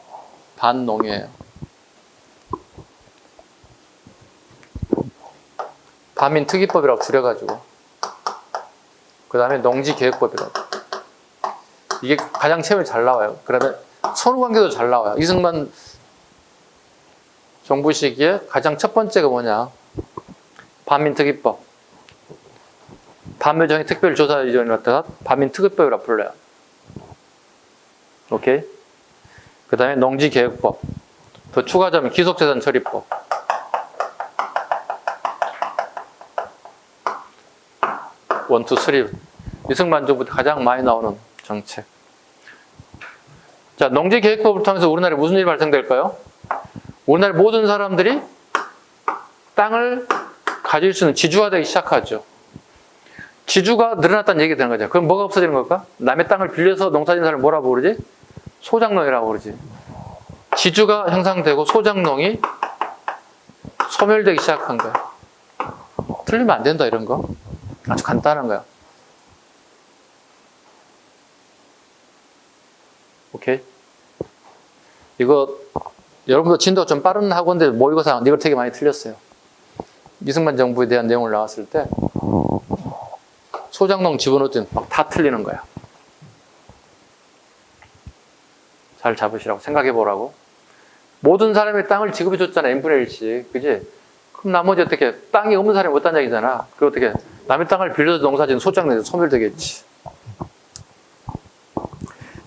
반민특위법이라고 줄여가지고 그 다음에 농지계획법이라고. 이게 가장 시험에 잘 나와요. 그다음에 선후관계도 잘 나와요. 이승만 정부 시기에 가장 첫 번째가 뭐냐? 반민특위법. 반묘정의 특별조사위원회를 갖다가 반민특위법이라고 불러요. 오케이? 그 다음에 농지계획법. 더 추가하자면 기속재산처리법. 원투 쓰리. 이승만 정부 때 가장 많이 나오는 정책. 자, 농지계획법을 통해서 우리나라에 무슨 일이 발생될까요? 우리나라 모든 사람들이 땅을 가질 수 있는 지주화되기 시작하죠. 지주가 늘어났다는 얘기가 되는 거죠. 그럼 뭐가 없어지는 걸까? 남의 땅을 빌려서 농사짓는 사람을 뭐라고 그러지? 소작농이라고 그러지. 지주가 형성되고 소작농이 소멸되기 시작한 거야. 틀리면 안 된다, 이런 거. 아주 간단한 거야. 오케이? 이거 여러분도 진도가 좀 빠른 학원들 모의고사 이걸 되게 많이 틀렸어요. 이승만 정부에 대한 내용을 나왔을 때 소작농 집어넣었더니 막 다 틀리는 거야. 잘 잡으시라고 생각해 보라고. 모든 사람이 땅을 지급해 줬잖아, n분의 1씩. 그지? 그럼 나머지 어떻게 땅이 없는 사람이 못한다는 얘기잖아. 그리고 어떻게 남의 땅을 빌려서 농사짓는 소작농이 소멸되겠지.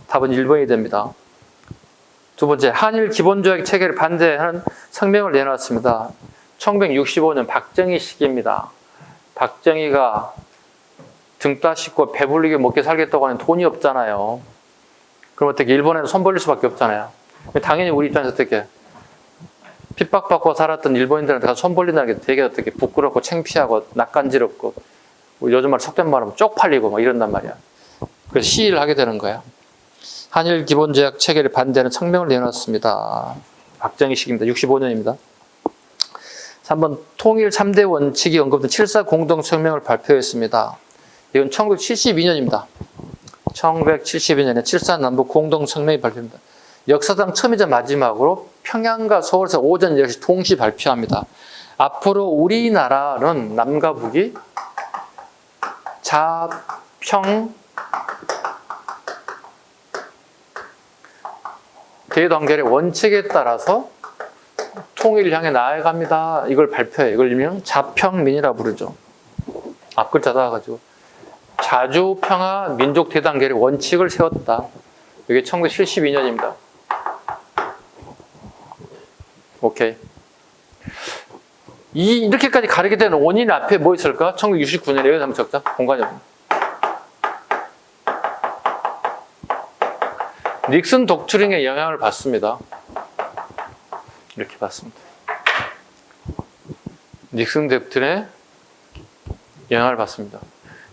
답은 1번이 됩니다. 두 번째, 한일 기본조약 체계를 반대하는 성명을 내놨습니다. 1965년 박정희 시기입니다. 박정희가 등 따시고 배불리게 먹게 살겠다고 하는 돈이 없잖아요. 그럼 어떻게 일본에는 손 벌릴 수밖에 없잖아요. 당연히 우리 입장에서 어떻게 핍박받고 살았던 일본인들한테 가서 손 벌린다는 게 되게 어떻게 부끄럽고 창피하고 낯간지럽고 요즘 말 속된 말하면 쪽팔리고 막 이런단 말이야. 그래서 시위를 하게 되는 거야. 한일 기본조약 체계를 반대하는 성명을 내놨습니다. 박정희 시기입니다. 65년입니다. 3번 통일 3대 원칙이 언급된 7.4 공동성명을 발표했습니다. 이건 1972년입니다. 1972년에 7.4 남북 공동성명이 발표합니다. 역사상 처음이자 마지막으로 평양과 서울에서 오전 10시 동시 발표합니다. 앞으로 우리나라는 남과 북이 자평 대단결의 원칙에 따라서 통일을 향해 나아갑니다. 이걸 발표해. 이걸 일명 자평민이라고 부르죠. 앞글자 나와가지고 자주평화 민족 대단결의 원칙을 세웠다. 이게 1972년입니다. 오케이. 이렇게까지 가르게 된 원인 앞에 뭐 있을까? 1969년에 여기 한번 적자. 공간이 없네. 닉슨 독트린의 영향을 받습니다. 이렇게 받습니다. 닉슨 독트린의 영향을 받습니다.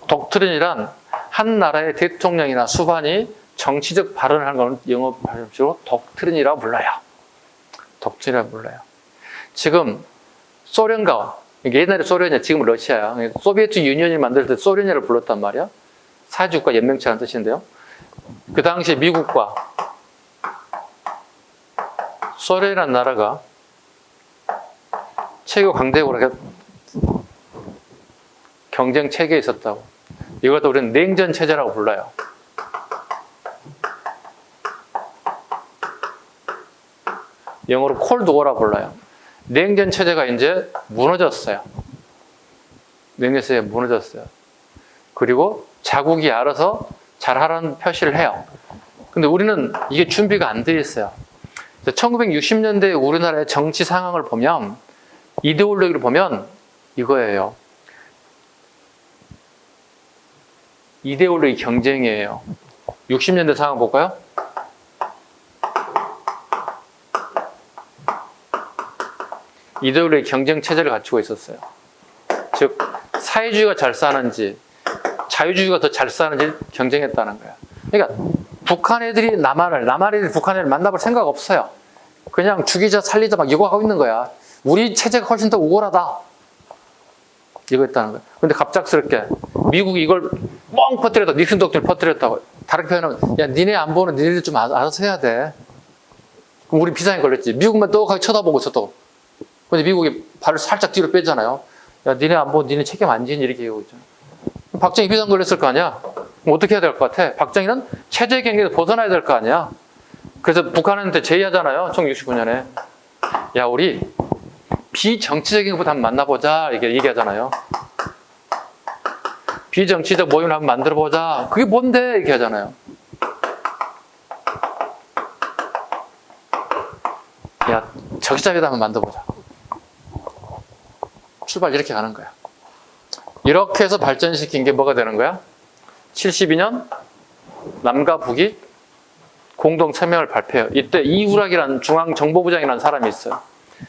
독트린이란 한 나라의 대통령이나 수반이 정치적 발언을 하는 걸 영어 발음으로 독트린이라고 불러요. 독트린이라고 불러요. 지금 소련과 옛날에 소련이야, 지금 러시아야. 소비에트 유니언이 만들 때 소련이라고 불렀단 말이야. 사회주의국가 연맹체라는 뜻인데요. 그 당시에 미국과 소련이라는 나라가 최고 강대국으로 경쟁 체계에 있었다고. 이것도 우리는 냉전 체제라고 불러요. 영어로 콜드워라고 불러요. 냉전 체제가 이제 무너졌어요. 냉전 체제가 무너졌어요. 그리고 자국이 알아서 잘하라는 표시를 해요. 근데 우리는 이게 준비가 안 돼 있어요. 1960년대 우리나라의 정치 상황을 보면, 이데올로기를 보면 이거예요. 이데올로기 경쟁이에요. 60년대 상황 볼까요? 이데올로기 경쟁 체제를 갖추고 있었어요. 즉 사회주의가 잘 사는지 자유주의가 더 잘 사는지 경쟁했다는 거야. 그러니까 북한 애들이 남한 애들이 북한 애들 만나볼 생각 없어요. 그냥 죽이자 살리자 막 이거 하고 있는 거야. 우리 체제가 훨씬 더 우월하다. 이거 했다는 거야. 근데 갑작스럽게 미국이 이걸 뻥 퍼뜨렸다. 닉슨 독트린 퍼뜨렸다고. 다르게 표현하면 야 니네 안보는 니네들 좀 알아서 해야 돼. 그럼 우리 비상에 걸렸지. 미국만 똑하게 쳐다보고 있었다고. 근데 미국이 발을 살짝 뒤로 빼잖아요. 야 니네 안보 니네 책임 안 지니 이렇게 얘기하고 있잖아. 박정희 비상 걸렸을 거 아니야. 그럼 어떻게 해야 될 것 같아? 박정희는 체제 경계에서 벗어나야 될 거 아니야. 그래서 북한한테 제의하잖아요. 1969년에. 야 우리 비정치적인 것부터 한번 만나보자 이렇게 얘기하잖아요. 비정치적 모임을 한번 만들어보자. 그게 뭔데? 이렇게 하잖아요. 야 적시자회담 한번 만들어보자. 출발 이렇게 가는 거야. 이렇게 해서 발전시킨 게 뭐가 되는 거야? 72년 남과 북이 공동 성명을 발표해요. 이때 이우락이라는 중앙정보부장이라는 사람이 있어요.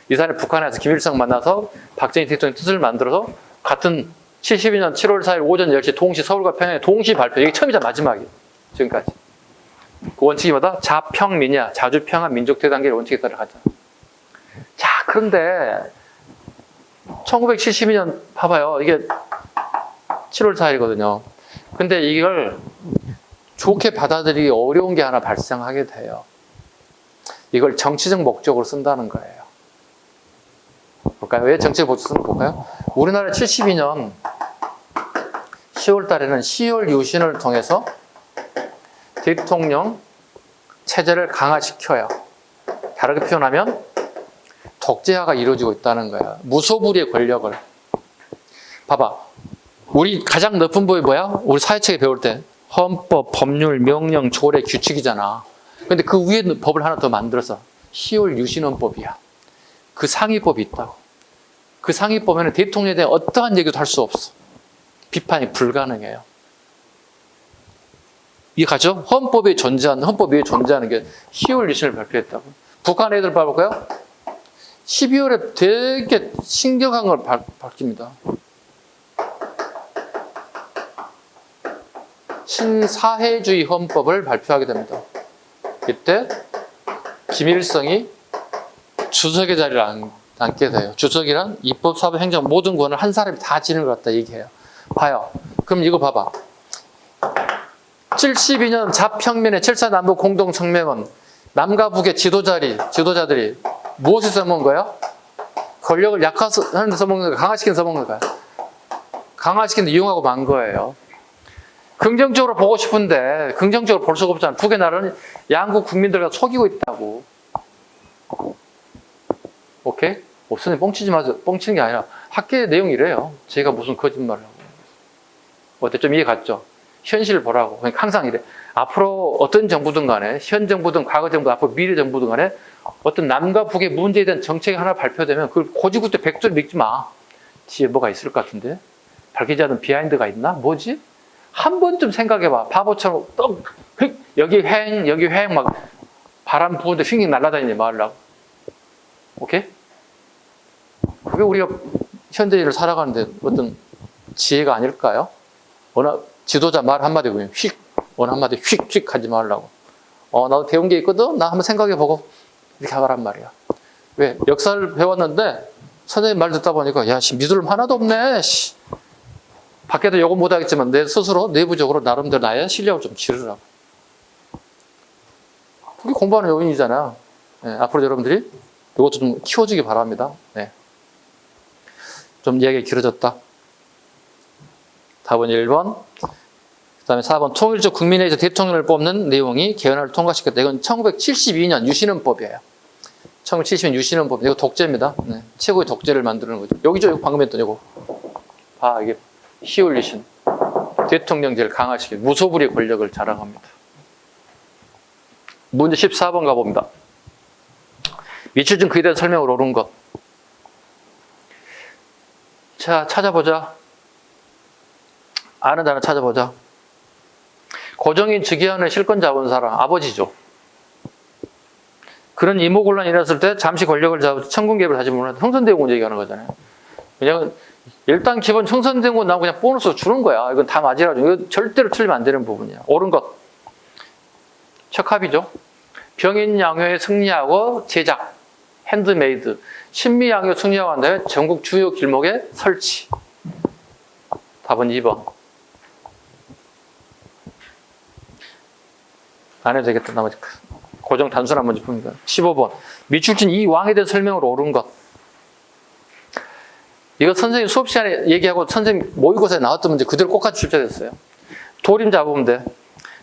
이 사람이 북한에서 김일성 만나서 박정희 대통령 뜻을 만들어서 같은 72년 7월 4일 오전 10시 동시 서울과 평양에 동시 발표. 이게 처음이자 마지막이에요. 지금까지. 그 원칙이 뭐다? 자평민야, 자주평화 민족대 단계의 원칙에 따라가잖아. 자, 그런데 1972년 봐봐요. 이게 7월 4일이거든요. 근데 이걸 좋게 받아들이기 어려운 게 하나 발생하게 돼요. 이걸 정치적 목적으로 쓴다는 거예요. 볼까요? 왜 정치적 목적으로 쓰는 볼까요? 우리나라 72년 10월 달에는 10월 유신을 통해서 대통령 체제를 강화시켜요. 다르게 표현하면 독재화가 이루어지고 있다는 거야. 무소불위의 권력을. 봐봐. 우리 가장 높은 법이 뭐야? 우리 사회책에 배울 때 헌법, 법률, 명령, 조례, 규칙이잖아. 근데 그 위에 법을 하나 더 만들어서 10월 유신헌법이야. 그 상위법이 있다고. 그 상위법에는 대통령에 대한 어떠한 얘기도 할 수 없어. 비판이 불가능해요. 이해가죠? 헌법 위에 존재하는 게 10월 유신을 발표했다고. 북한 애들 봐볼까요? 12월에 되게 심각한 걸 밝힙니다. 신사회주의 헌법을 발표하게 됩니다. 이때 김일성이 주석의 자리를 앉게 돼요. 주석이란 입법, 사법, 행정 모든 권을 한 사람이 다 지는 것 같다 얘기해요. 봐요. 그럼 이거 봐봐. 72년 자평민의 7.4 남북 공동성명은 남과 북의 지도자들이 무엇을 써먹은 거야? 권력을 약화하는 데 써먹는 거야? 강화시키는 데 써먹는 거야? 강화시키는 데 이용하고 만 거예요. 긍정적으로 보고 싶은데 긍정적으로 볼 수가 없잖아. 북의 나라는 양국 국민들과 속이고 있다고. 오케이? 선생님 뻥치지 마세요. 뻥치는 게 아니라 학계의 내용이 이래요. 제가 무슨 거짓말을 하고. 어때? 좀 이해 갔죠? 현실을 보라고. 그러니까 항상 이래. 앞으로 어떤 정부든 간에, 현 정부든 과거 정부, 앞으로 미래 정부든 간에 어떤 남과 북의 문제에 대한 정책이 하나 발표되면 그걸 고지고대 백조를 믿지 마. 뒤에 뭐가 있을 것 같은데? 밝히지 않은 비하인드가 있나? 뭐지? 한 번쯤 생각해봐. 바보처럼 여기 횡 막 바람 부는데 휙 날아다니니 말라고. 오케이? 그게 우리가 현대인을 살아가는데 어떤 지혜가 아닐까요? 워낙 지도자 말 한마디 보면 어느 한마디 휙 하지 말라고. 나도 배운 게 있거든? 나 한번 생각해보고 이렇게 하란 말이야. 왜? 역사를 배웠는데 선생님 말 듣다 보니까 야, 믿을 하나도 없네. 밖에도 욕은 못하겠지만 내 스스로 내부적으로 나름대로 나의 실력을 좀 기르라고. 그게 공부하는 요인이잖아. 네, 앞으로 여러분들이 이것도 좀 키워주기 바랍니다. 네. 좀 이야기가 길어졌다. 답은 1번. 그 다음에 4번. 통일적 국민회의에서 대통령을 뽑는 내용이 개헌을 통과시켰다. 이건 1972년 유신헌법이에요. 1972년 유신헌법. 이거 독재입니다. 네. 최고의 독재를 만드는 거죠. 여기죠. 방금 했던 이거. 이게 10월 유신. 대통령제를 강화시키고 무소불위의 권력을 자랑합니다. 문제 14번 가봅니다. 미추진 그에 대한 설명을 옳은 것. 자, 찾아보자. 아는 단어 찾아보자. 고정인 즉위하는 실권 잡은 사람, 아버지죠. 그런 이모곤란이 일어났을 때 잠시 권력을 잡아 천군 개입을 하지 못하는 흥선대원 얘기하는 거잖아요. 그냥 일단 기본 흥선된 건 나고 그냥 보너스 주는 거야. 이건 다 맞으라죠. 이거 절대로 틀리면 안 되는 부분이야. 옳은 것. 척합이죠. 병인양요에 승리하고 제작, 핸드메이드, 신미양요 승리하고 한 다음에 전국 주요 길목에 설치. 답은 2번. 안 해도 되겠다. 나머지 고정 단순한 문제 풉니다. 15번. 미출진 이 왕에 대한 설명으로 옳은 것. 이거 선생님 수업 시간에 얘기하고 선생님 모의고사에 나왔던 문제 그대로 똑같이 출제됐어요. 도림 잡으면 돼.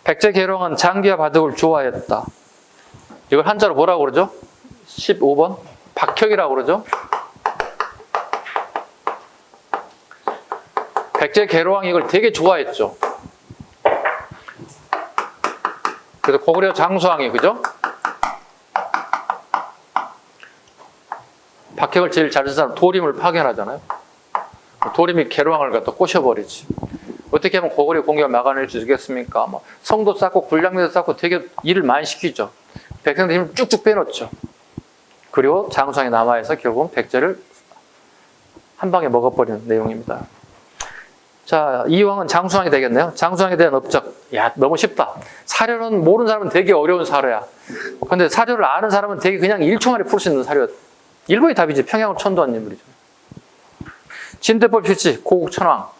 백제계룡은 장기와 바둑을 좋아했다. 이걸 한자로 뭐라고 그러죠? 15번. 박혁이라고 그러죠? 백제계룡왕이 이걸 되게 좋아했죠. 그래서 고구려 장수왕이, 그죠? 박혁을 제일 잘 쓴 사람 도림을 파견하잖아요. 도림이 계룡왕을 갖다 꼬셔버리지. 어떻게 하면 고거리 공격을 막아낼 수 있겠습니까? 뭐 성도 쌓고 군량미도 쌓고 되게 일을 많이 시키죠. 백성들 힘을 쭉쭉 빼놓죠. 그리고 장수왕이 남아있어 결국은 백제를 한 방에 먹어버리는 내용입니다. 자, 이왕은 장수왕이 되겠네요. 장수왕에 대한 업적. 야, 너무 쉽다. 사료는 모르는 사람은 되게 어려운 사료야. 근데 사료를 아는 사람은 되게 그냥 1초 만에 풀 수 있는 사료. 일본이 답이지. 평양을 천도한 인물이죠. 진대법 실지 고국천왕.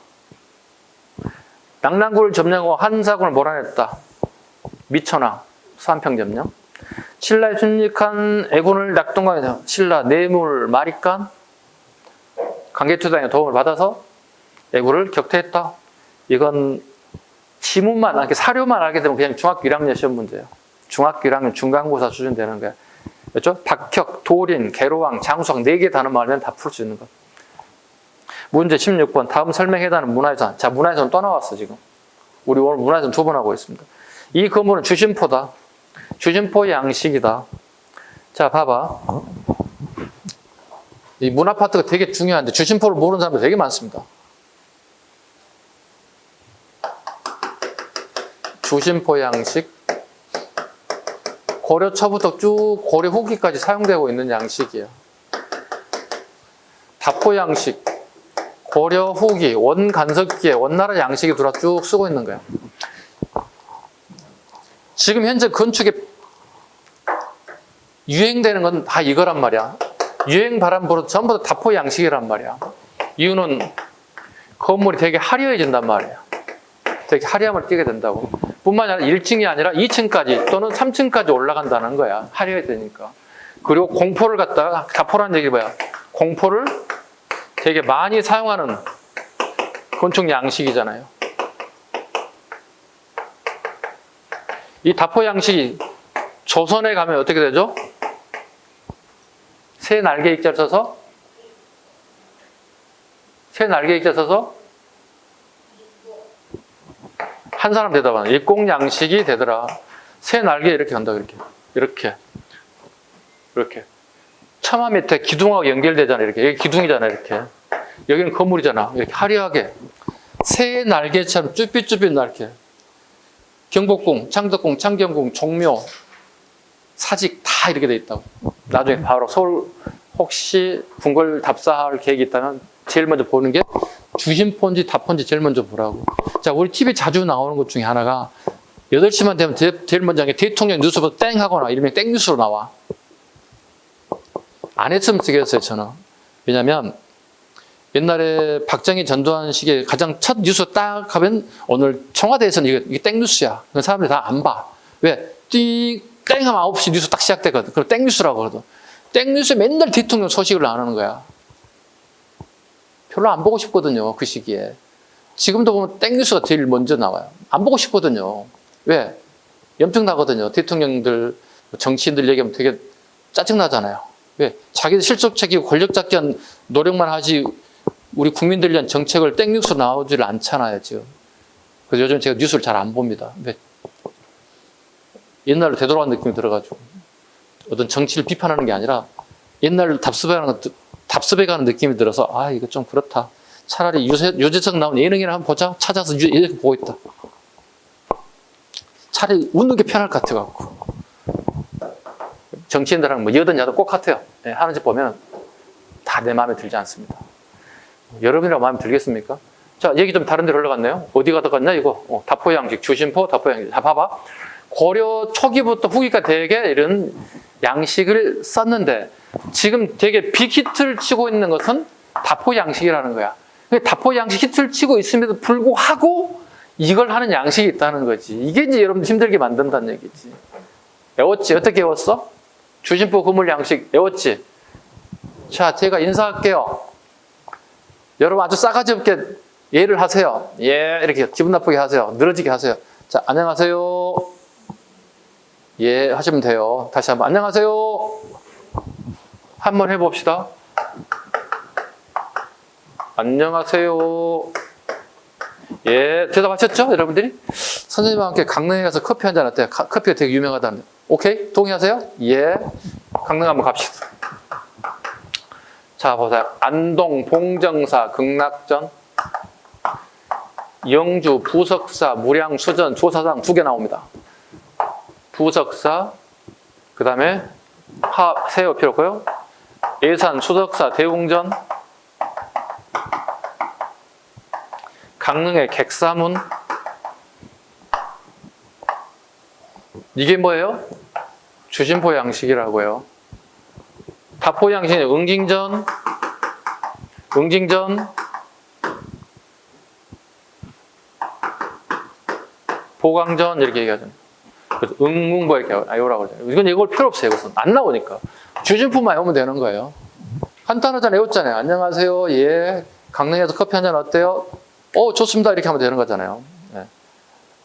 낙랑군을 점령하고 한사군을 몰아냈다. 미천왕. 수한평 점령. 신라에 순직한 애군을 낙동강에서 신라 내물 마립간 강개투당의 도움을 받아서 애군을 격퇴했다. 이건 지문만, 이렇게 사료만 알게 되면 그냥 중학교 1학년 시험 문제예요. 중학교 1학년 중간고사 수준 되는 거예요. 그렇죠? 박혁, 도린, 계로왕, 장수왕 4개 단어만 알면 다 풀 수 있는 것. 문제 16번. 다음 설명해달라는 문화유산. 자, 문화유산 또 나왔어, 지금. 우리 오늘 문화유산 2번 하고 있습니다. 이 건물은 주심포다. 주심포의 양식이다. 자, 봐봐. 이 문화 파트가 되게 중요한데 주심포를 모르는 사람들 되게 많습니다. 주심포 양식. 고려 초부터 쭉 고려 후기까지 사용되고 있는 양식이에요. 다포 양식. 고려 후기, 원간석기에 원나라 양식이 들어와 쭉 쓰고 있는 거야. 지금 현재 건축에 유행되는 건 다 이거란 말이야. 유행 바람 불어 전부 다 다포 양식이란 말이야. 이유는 건물이 되게 화려해진단 말이야. 되게 화려함을 띠게 된다고. 뿐만 아니라 1층이 아니라 2층까지 또는 3층까지 올라간다는 거야. 화려해지니까. 그리고 공포를 갖다가, 다포라는 얘기 뭐야? 공포를 되게 많이 사용하는 건축 양식이잖아요. 이 다포 양식이 조선에 가면 어떻게 되죠? 새 날개 익자를 써서 한 사람 대답하는 일공 양식이 되더라. 새 날개 이렇게 간다. 이렇게 처마 밑에 기둥하고 연결되잖아. 이렇게 여기 기둥이잖아. 이렇게 여기는 건물이잖아. 이렇게 화려하게 새 날개처럼 쭈삣쭈삣 이렇게 경복궁, 창덕궁, 창경궁, 종묘, 사직 다 이렇게 돼 있다고. 나중에 바로 서울 혹시 궁궐 답사할 계획이 있다면 제일 먼저 보는 게 주심포인지 다포인지 제일 먼저 보라고. 자, 우리 TV에 자주 나오는 것 중에 하나가 8시만 되면 제일 먼저 하는 게 대통령 뉴스부터 땡 하거나 이름이 땡뉴스로 나와. 안 했으면 쓰겠어요, 저는. 왜냐면 옛날에 박정희 전두환 시기에 가장 첫 뉴스 딱 하면 오늘 청와대에서는 이게 땡뉴스야. 사람들이 다 안 봐. 왜? 띵 하면 9시 뉴스 딱 시작되거든. 그걸 땡뉴스라고 그러거든. 땡뉴스에 맨날 대통령 소식을 안 하는 거야. 별로 안 보고 싶거든요, 그 시기에. 지금도 보면 땡뉴스가 제일 먼저 나와요. 안 보고 싶거든요. 왜? 염증 나거든요. 대통령들, 정치인들 얘기하면 되게 짜증나잖아요. 왜? 자기들 실속 챙기고 권력 잡기 위한 노력만 하지 우리 국민들 위한 정책을 땡뉴스로 나오지를 않잖아요, 지금. 그래서 요즘 제가 뉴스를 잘 안 봅니다. 왜? 옛날로 되돌아간 느낌이 들어가지고. 어떤 정치를 비판하는 게 아니라 옛날로 답습해가는 느낌이 들어서 아, 이거 좀 그렇다. 차라리 유재석 나온 예능이나 한번 보자. 찾아서 이렇게 보고 있다. 차라리 웃는 게 편할 것 같아갖고. 정치인들하고 뭐 여든 야든 꼭 같아요. 네, 하는 짓 보면 다 내 마음에 들지 않습니다. 여러분이라고 마음에 들겠습니까? 자, 얘기 좀 다른 데로 흘러갔네요. 어디가 더 갔냐, 이거? 다포 양식, 주심포, 다포 양식. 자, 봐봐. 고려 초기부터 후기까지 되게 이런 양식을 썼는데 지금 되게 빅히트를 치고 있는 것은 다포 양식이라는 거야. 다포 양식 히트를 치고 있음에도 불구하고 이걸 하는 양식이 있다는 거지. 이게 이제 여러분 힘들게 만든다는 얘기지. 외웠지? 어떻게 외웠어? 주심포 그물 양식 외웠지? 자, 제가 인사할게요. 여러분 아주 싸가지 없게 예를 하세요. 예, 이렇게 기분 나쁘게 하세요. 늘어지게 하세요. 자, 안녕하세요. 예, 하시면 돼요. 다시 한번 안녕하세요. 한번 해봅시다. 안녕하세요. 예, 대답하셨죠, 여러분들이? 선생님과 함께 강릉에 가서 커피 한잔 어때요? 커피가 되게 유명하다는데. 오케이? 동의하세요? 예. 강릉 한번 갑시다. 자, 보세요. 안동, 봉정사, 극락전. 영주, 부석사, 무량, 수전, 조사상 2개 나옵니다. 부석사, 그 다음에 세워 필요 없고요. 예산, 수석사, 대웅전, 강릉의 객사문. 이게 뭐예요? 주심포 양식이라고요. 다포 양식은 응징전, 보강전 이렇게 얘기하잖아요. 그래서 응문보 이렇게 외우라고 그러잖아요. 이건 이걸 필요 없어요. 이것은 안 나오니까. 주심포만 외우면 되는 거예요. 한탄하잖아요. 외웠잖아요. 안녕하세요. 예. 강릉에서 커피 한잔 어때요? 좋습니다. 이렇게 하면 되는 거잖아요. 네.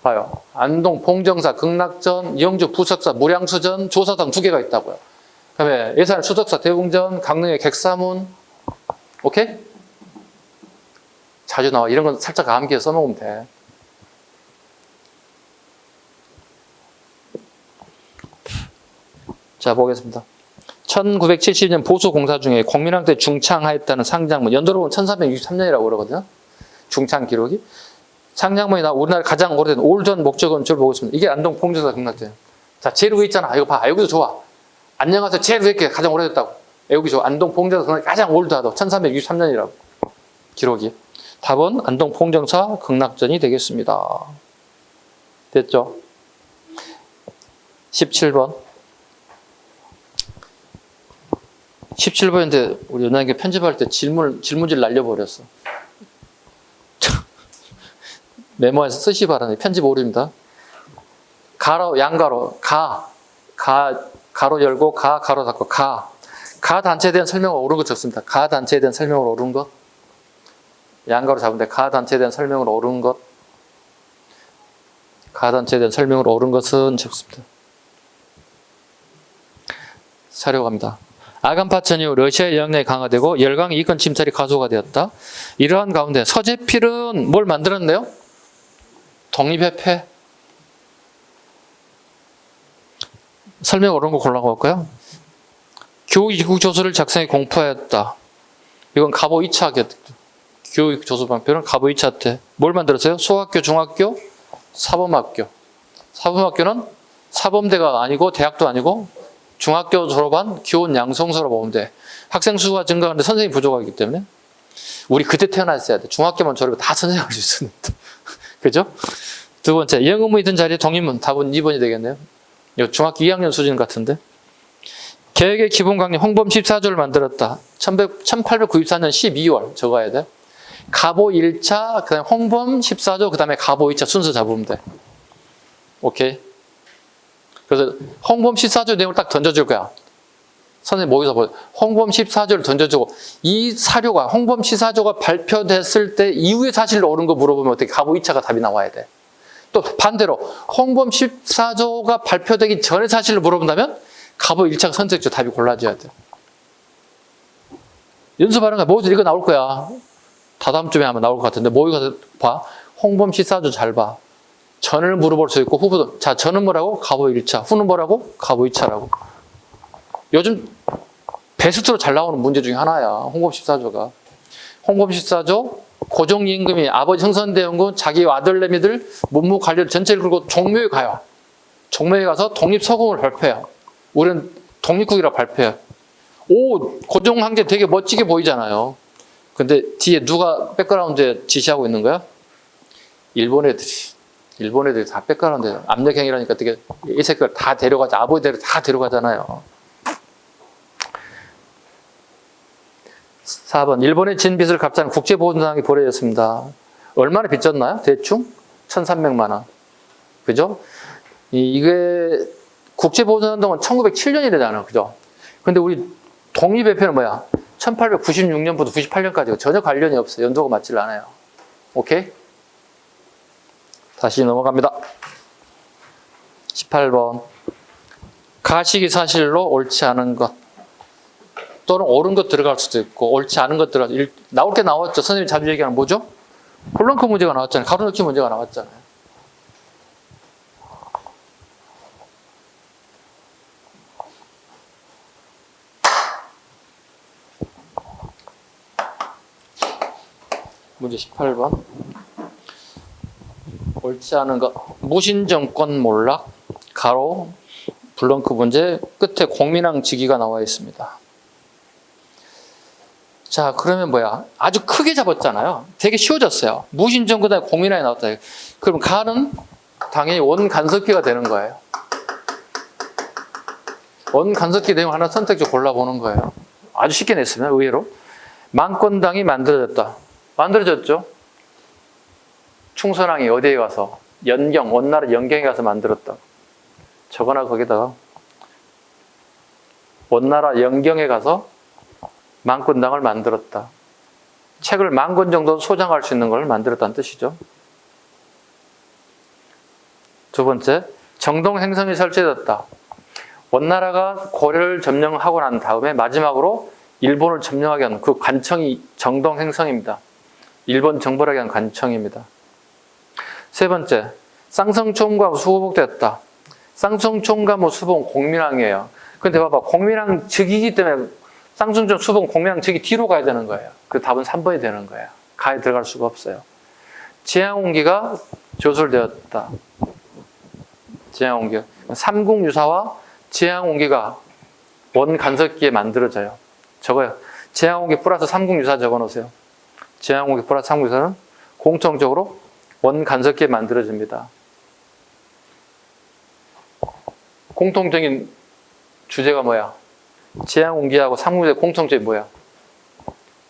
봐요. 안동, 봉정사, 극락전, 영주, 부석사, 무량수전, 조사당 2개가 있다고요. 그 다음에 예산, 수석사, 대웅전, 강릉의 객사문. 오케이? 자주 나와. 이런 건 살짝 암기해서 써먹으면 돼. 자, 보겠습니다. 1970년 보수공사 중에 공민왕 때 중창하였다는 상장문, 연도로 보면 1363년이라고 그러거든요. 중창 기록이. 상장문이 나 우리나라 가장 오래된 올전 목적은 주로 보고 있습니다. 이게 안동 봉정사 극락전. 자, 제일 위에 있잖아. 이거 봐. 여기도 좋아. 안녕하세요. 제일 위에 가장 오래됐다고. 여기 좋아. 안동 봉정사 극락전 가장 올드하다고. 1363년이라고. 기록이. 답은 안동 봉정사 극락전이 되겠습니다. 됐죠? 17번. 17번인데 우리 연예계 편집할 때 질문지를 날려버렸어. 메모해서 쓰시 바라네. 편집 오류입니다. 가로, 양가로, 가로 열고, 가로 닫고, 가 단체에 대한 설명을 옳은 것 적습니다. 가 단체에 대한 설명을 옳은 것. 양가로 잡으면 돼. 가 단체에 대한 설명을 옳은 것. 가 단체에 대한 설명을 옳은 것은 적습니다. 사료 갑니다. 아간 파천 이후 러시아의 영향력이 강화되고 열강 이권 침탈이 가소가 되었다. 이러한 가운데 서재필은 뭘 만들었네요? 독립협회. 설명 옳은 거 골라볼까요? 교육조서를 작성해 공포하였다. 이건 가보 2차겠죠. 교육조서 방편은 가보 2차 때 뭘 만들었어요? 소학교, 중학교, 사범학교. 사범학교는 사범대가 아니고 대학도 아니고 중학교 졸업한 교원 양성소로 보면 돼. 학생 수가 증가하는데 선생님이 부족하기 때문에 우리 그때 태어났어야 돼. 중학교만 졸업해 다 선생님 할 수 있었는데. 그죠? 두 번째, 영어문이 든 자리에 동인문. 답은 2번이 되겠네요. 이거 중학교 2학년 수준 같은데. 계획의 기본 강령 홍범 14조를 만들었다. 1894년 12월 적어야 돼. 가보 1차, 그 다음에 홍범 14조, 그 다음에 가보 2차 순서 잡으면 돼. 오케이? 그래서 홍범 14조 내용을 딱 던져줄 거야. 선생님 모의고사 보여. 홍범 14조를 던져주고 이 사료가 홍범 14조가 발표됐을 때 이후의 사실로 옳은 거 물어보면 어떻게 가보 2차가 답이 나와야 돼. 또 반대로 홍범 14조가 발표되기 전에 사실을 물어본다면 가보 1차 선택적 답이 골라져야 돼. 연습하는 거야. 모의고사 이거 나올 거야. 다다음쯤에 아마 나올 것 같은데 모의고사 봐. 홍범 14조 잘 봐. 전을 물어볼 수 있고 후보도. 자, 전은 뭐라고? 가보 1차. 후는 뭐라고? 가보 2차라고. 요즘 베스트로 잘 나오는 문제 중에 하나야. 홍범 14조가. 홍범 14조 고종임금이 아버지 흥선대원군 자기 아들내미들 문무 관련 전체를 끌고 종묘에 가요. 종묘에 가서 독립서공을 발표해요. 우리는 독립국이라고 발표해요. 오, 고종 황제 되게 멋지게 보이잖아요. 근데 뒤에 누가 백그라운드에 지시하고 있는 거야? 일본 애들이 다 백그라운드에 압력행위라니까 되게 이 새끼를 다 데려가자. 아버지들 다 데려가잖아요. 4번. 일본의 진 빚을 갚자는 국제보훈상이 보내졌습니다. 얼마나 빚졌나요? 대충? 1,300만 원. 그죠? 이게 국제보훈운동은 1907년이래잖아요. 그죠? 근데 우리 독립협회는 뭐야? 1896년부터 98년까지 전혀 관련이 없어요. 연도가 맞질 않아요. 오케이? 다시 넘어갑니다. 18번. 가식이 사실로 옳지 않은 것. 또는 옳은 것 들어갈 수도 있고 옳지 않은 것 들어갈 나올 게 나왔죠. 선생님이 자주 얘기하는 뭐죠? 홀렁크 문제가 나왔잖아요. 가로넣기 문제가 나왔잖아요. 문제 18번. 옳지 않은 거. 무신정권 몰락, 가로, 블렁크 문제, 끝에 공민왕 즉위가 나와 있습니다. 자, 그러면 뭐야? 아주 크게 잡았잖아요. 되게 쉬워졌어요. 무신정권에 공민왕이 나왔다. 그럼 가는 당연히 원간섭기가 되는 거예요. 원간섭기 내용 하나 선택적 골라보는 거예요. 아주 쉽게 냈습니다. 의외로. 망권당이 만들어졌다. 만들어졌죠. 충선왕이 어디에 가서? 연경, 원나라 연경에 가서 만들었다. 저거나 거기다가 원나라 연경에 가서 망권당을 만들었다. 책을 10,000권 정도 소장할 수 있는 걸 만들었다는 뜻이죠. 두 번째, 정동행성이 설치됐다. 원나라가 고려를 점령하고 난 다음에 마지막으로 일본을 점령하게 한 그 관청이 정동행성입니다. 일본 정벌하게 한 관청입니다. 세 번째, 쌍성총과 수보복됐다. 쌍성총과 수보는 공민왕이에요. 근데 봐봐, 공민왕 즉이기 때문에 쌍성총, 수보는 공민왕 즉이 뒤로 가야 되는 거예요. 그 답은 3번이 되는 거예요. 가에 들어갈 수가 없어요. 제양옹기가 조술되었다. 제양옹기. 삼국유사와 제양옹기가 원간섭기에 만들어져요. 적어요. 제양옹기 플러스 삼국유사 적어놓으세요. 제양옹기 플러스 삼국유사는 공통적으로 원간섭기에 만들어집니다. 공통적인 주제가 뭐야? 제양옹기하고 삼국유사의 공통점이 뭐야?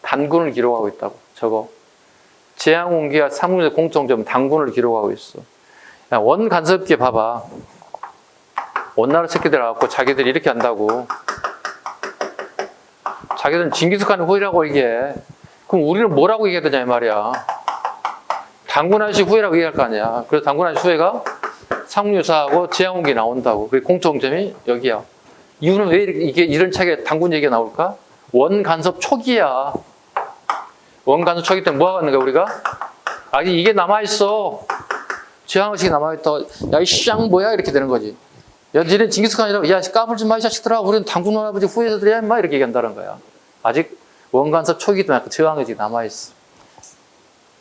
단군을 기록하고 있다고. 저거. 제양옹기와 삼국유사의 공통점은 단군을 기록하고 있어. 야, 원간섭기 봐봐. 원나라 새끼들 와갖고 자기들이 이렇게 한다고. 자기들은 징기스칸의 후예라고 이게. 그럼 우리는 뭐라고 얘기해야 되냐 이 말이야. 단군한시 후예라고 얘기할 거 아니야. 그래서 단군한시 후예가 삼국유사하고 제양옹기 나온다고. 그 공통점이 여기야. 이유는 왜 이게 이런 책에 단군 얘기가 나올까? 원간섭 초기야. 원간섭 초기 때문에 뭐가 갔는 거야 우리가? 아직 이게 남아있어. 제양의식이 남아있다. 야, 이 쌍 뭐야? 이렇게 되는 거지. 야, 니네 징기스칸이라고. 야, 까불지 마, 이 자식들아. 우리는 단군 할아버지 후예들이야, 막 이렇게 얘기한다는 거야. 아직 원간섭 초기 때문에 제왕의식이 남아있어.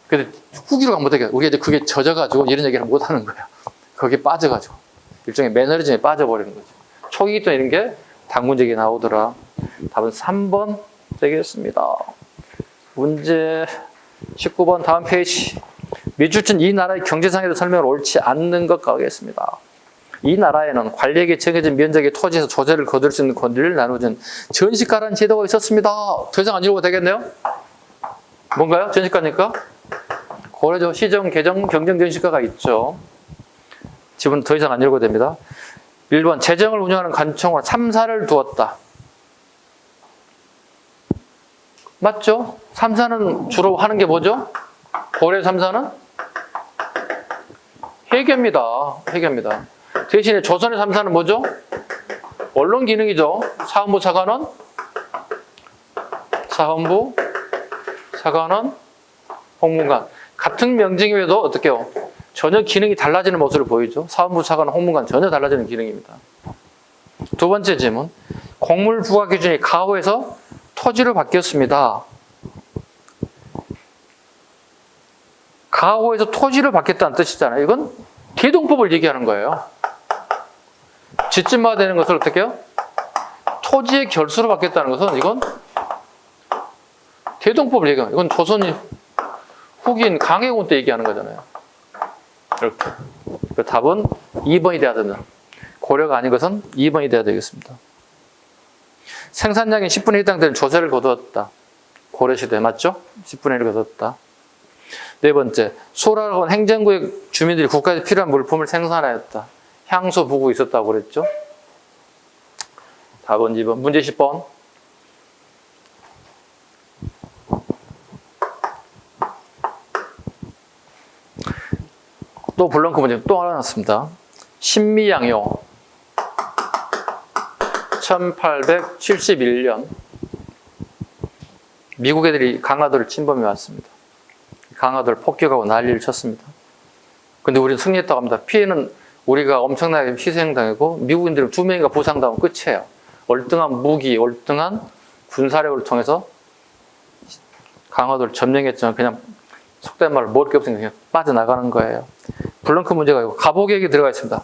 근데 후기로 가면 못하게. 우리가 이제 그게 젖어가지고 이런 얘기를 못하는 거야. 거기에 빠져가지고. 일종의 매너리즘에 빠져버리는 거지. 초기 때문에 이런 게 단군적이 나오더라. 답은 3번 되겠습니다. 문제 19번 다음 페이지. 미주춘 이 나라의 경제상에도 설명을 옳지 않는 것 가겠습니다. 이 나라에는 관리에게 정해진 면적의 토지에서 조세를 거둘 수 있는 권리를 나눠준 전시가라는 제도가 있었습니다. 더 이상 안 읽어도 되겠네요? 뭔가요? 전시가니까? 고려죠. 시정, 개정, 경정 전시가가 있죠. 지금 더 이상 안 읽어도 됩니다. 1번, 재정을 운영하는 관청으로 3사를 두었다. 맞죠? 3사는 주로 하는 게 뭐죠? 고려 3사는? 회계입니다. 회계입니다. 대신에 조선의 3사는 뭐죠? 언론 기능이죠. 사헌부, 사관원, 사헌부, 사관원, 홍문관. 같은 명칭이어도 어떻게요? 전혀 기능이 달라지는 모습을 보이죠. 사헌부, 사관원, 홍문관 전혀 달라지는 기능입니다. 두 번째 질문. 공물 부과 기준이 가호에서 토지로 바뀌었습니다. 가호에서 토지를 받겠다는 뜻이잖아요. 이건 대동법을 얘기하는 거예요. 지침마다 되는 것을 어떻게 해요? 토지의 결수로 받겠다는 것은 이건 대동법을 얘기하는 거예요. 이건 조선이 후기인 강해군 때 얘기하는 거잖아요. 이렇게. 그 답은 2번이 돼야 된다. 고려가 아닌 것은 2번이 돼야 되겠습니다. 생산량의 10분에 해당되는 조세를 거두었다. 고려시대 맞죠? 10분의 1을 거두었다. 네 번째, 소라라고는 행정구의 주민들이 국가에 필요한 물품을 생산하였다. 향소, 부구 있었다고 그랬죠? 답은 2번. 문제 10번. 또 블렁크 문제 또 하나 났습니다. 신미양요. 1871년 미국 애들이 강화도를 침범해 왔습니다. 강화도를 폭격하고 난리를 쳤습니다. 근데 우리는 승리했다고 합니다. 피해는 우리가 엄청나게 희생당하고 미국인들은 2명인가 부상당하면 끝이에요. 월등한 무기, 월등한 군사력을 통해서 강화도를 점령했지만 그냥 속된 말로 먹을 게 없으니까 그냥 빠져나가는 거예요. 블렁크 문제가 있고 가보객이 들어가 있습니다.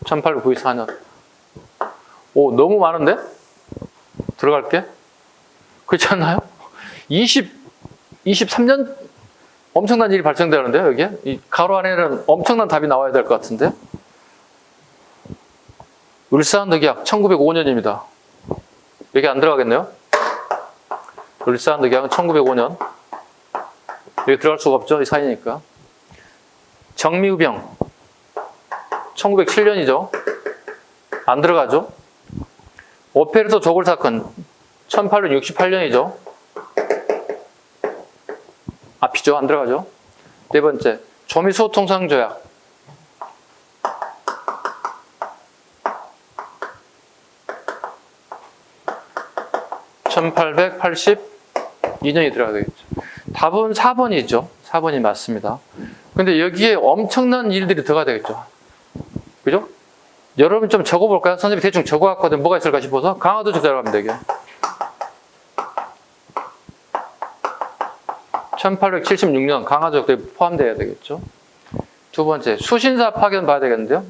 (1894년) 오, 너무 많은데? 들어갈게. 그렇지 않나요? 23년 엄청난 일이 발생되는데요, 여기에? 이 가로 안에는 엄청난 답이 나와야 될 것 같은데? 을사늑약 1905년입니다. 여기 안 들어가겠네요? 을사늑약은 1905년. 여기 들어갈 수가 없죠, 이 사이니까. 정미우병 1907년이죠. 안 들어가죠. 오페르토 조골 사건 1868년이죠. 앞이죠. 안 들어가죠. 네 번째, 조미소 통상조약 1882년이 들어가겠죠. 답은 4번이죠. 4번이 맞습니다. 근데 여기에 엄청난 일들이 들어가야 되겠죠. 그죠? 여러분 좀 적어볼까요? 선생님이 대충 적어왔거든. 뭐가 있을까 싶어서 강화도적 들어가면 되게. 1876년 강화도적들이 포함되어야 되겠죠. 두 번째, 수신사 파견 봐야 되겠는데요.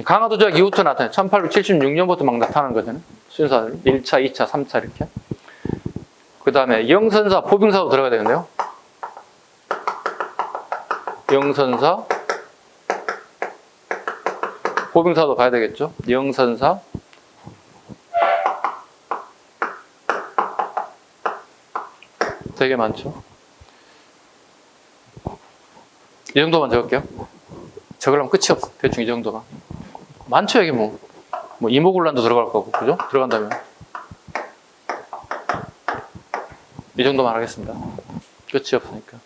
강화도적 이후부터 나타나요. 1876년부터 막 나타나는 거잖아요. 수신사들 1차, 2차, 3차 이렇게. 그 다음에 영선사, 보병사도 들어가야 되겠네요. 영선사, 보병사도 가야 되겠죠. 영선사, 되게 많죠. 이 정도만 적을게요. 적으려면 끝이 없어. 대충 이 정도만. 많죠, 여기 뭐 이모군란도 들어갈 거고, 그죠? 들어간다면. 이 정도만 하겠습니다. 끝이 없으니까.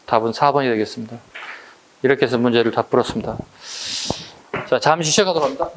답은 4번이 되겠습니다. 이렇게 해서 문제를 다 풀었습니다. 자, 잠시 쉬어가도록 합니다.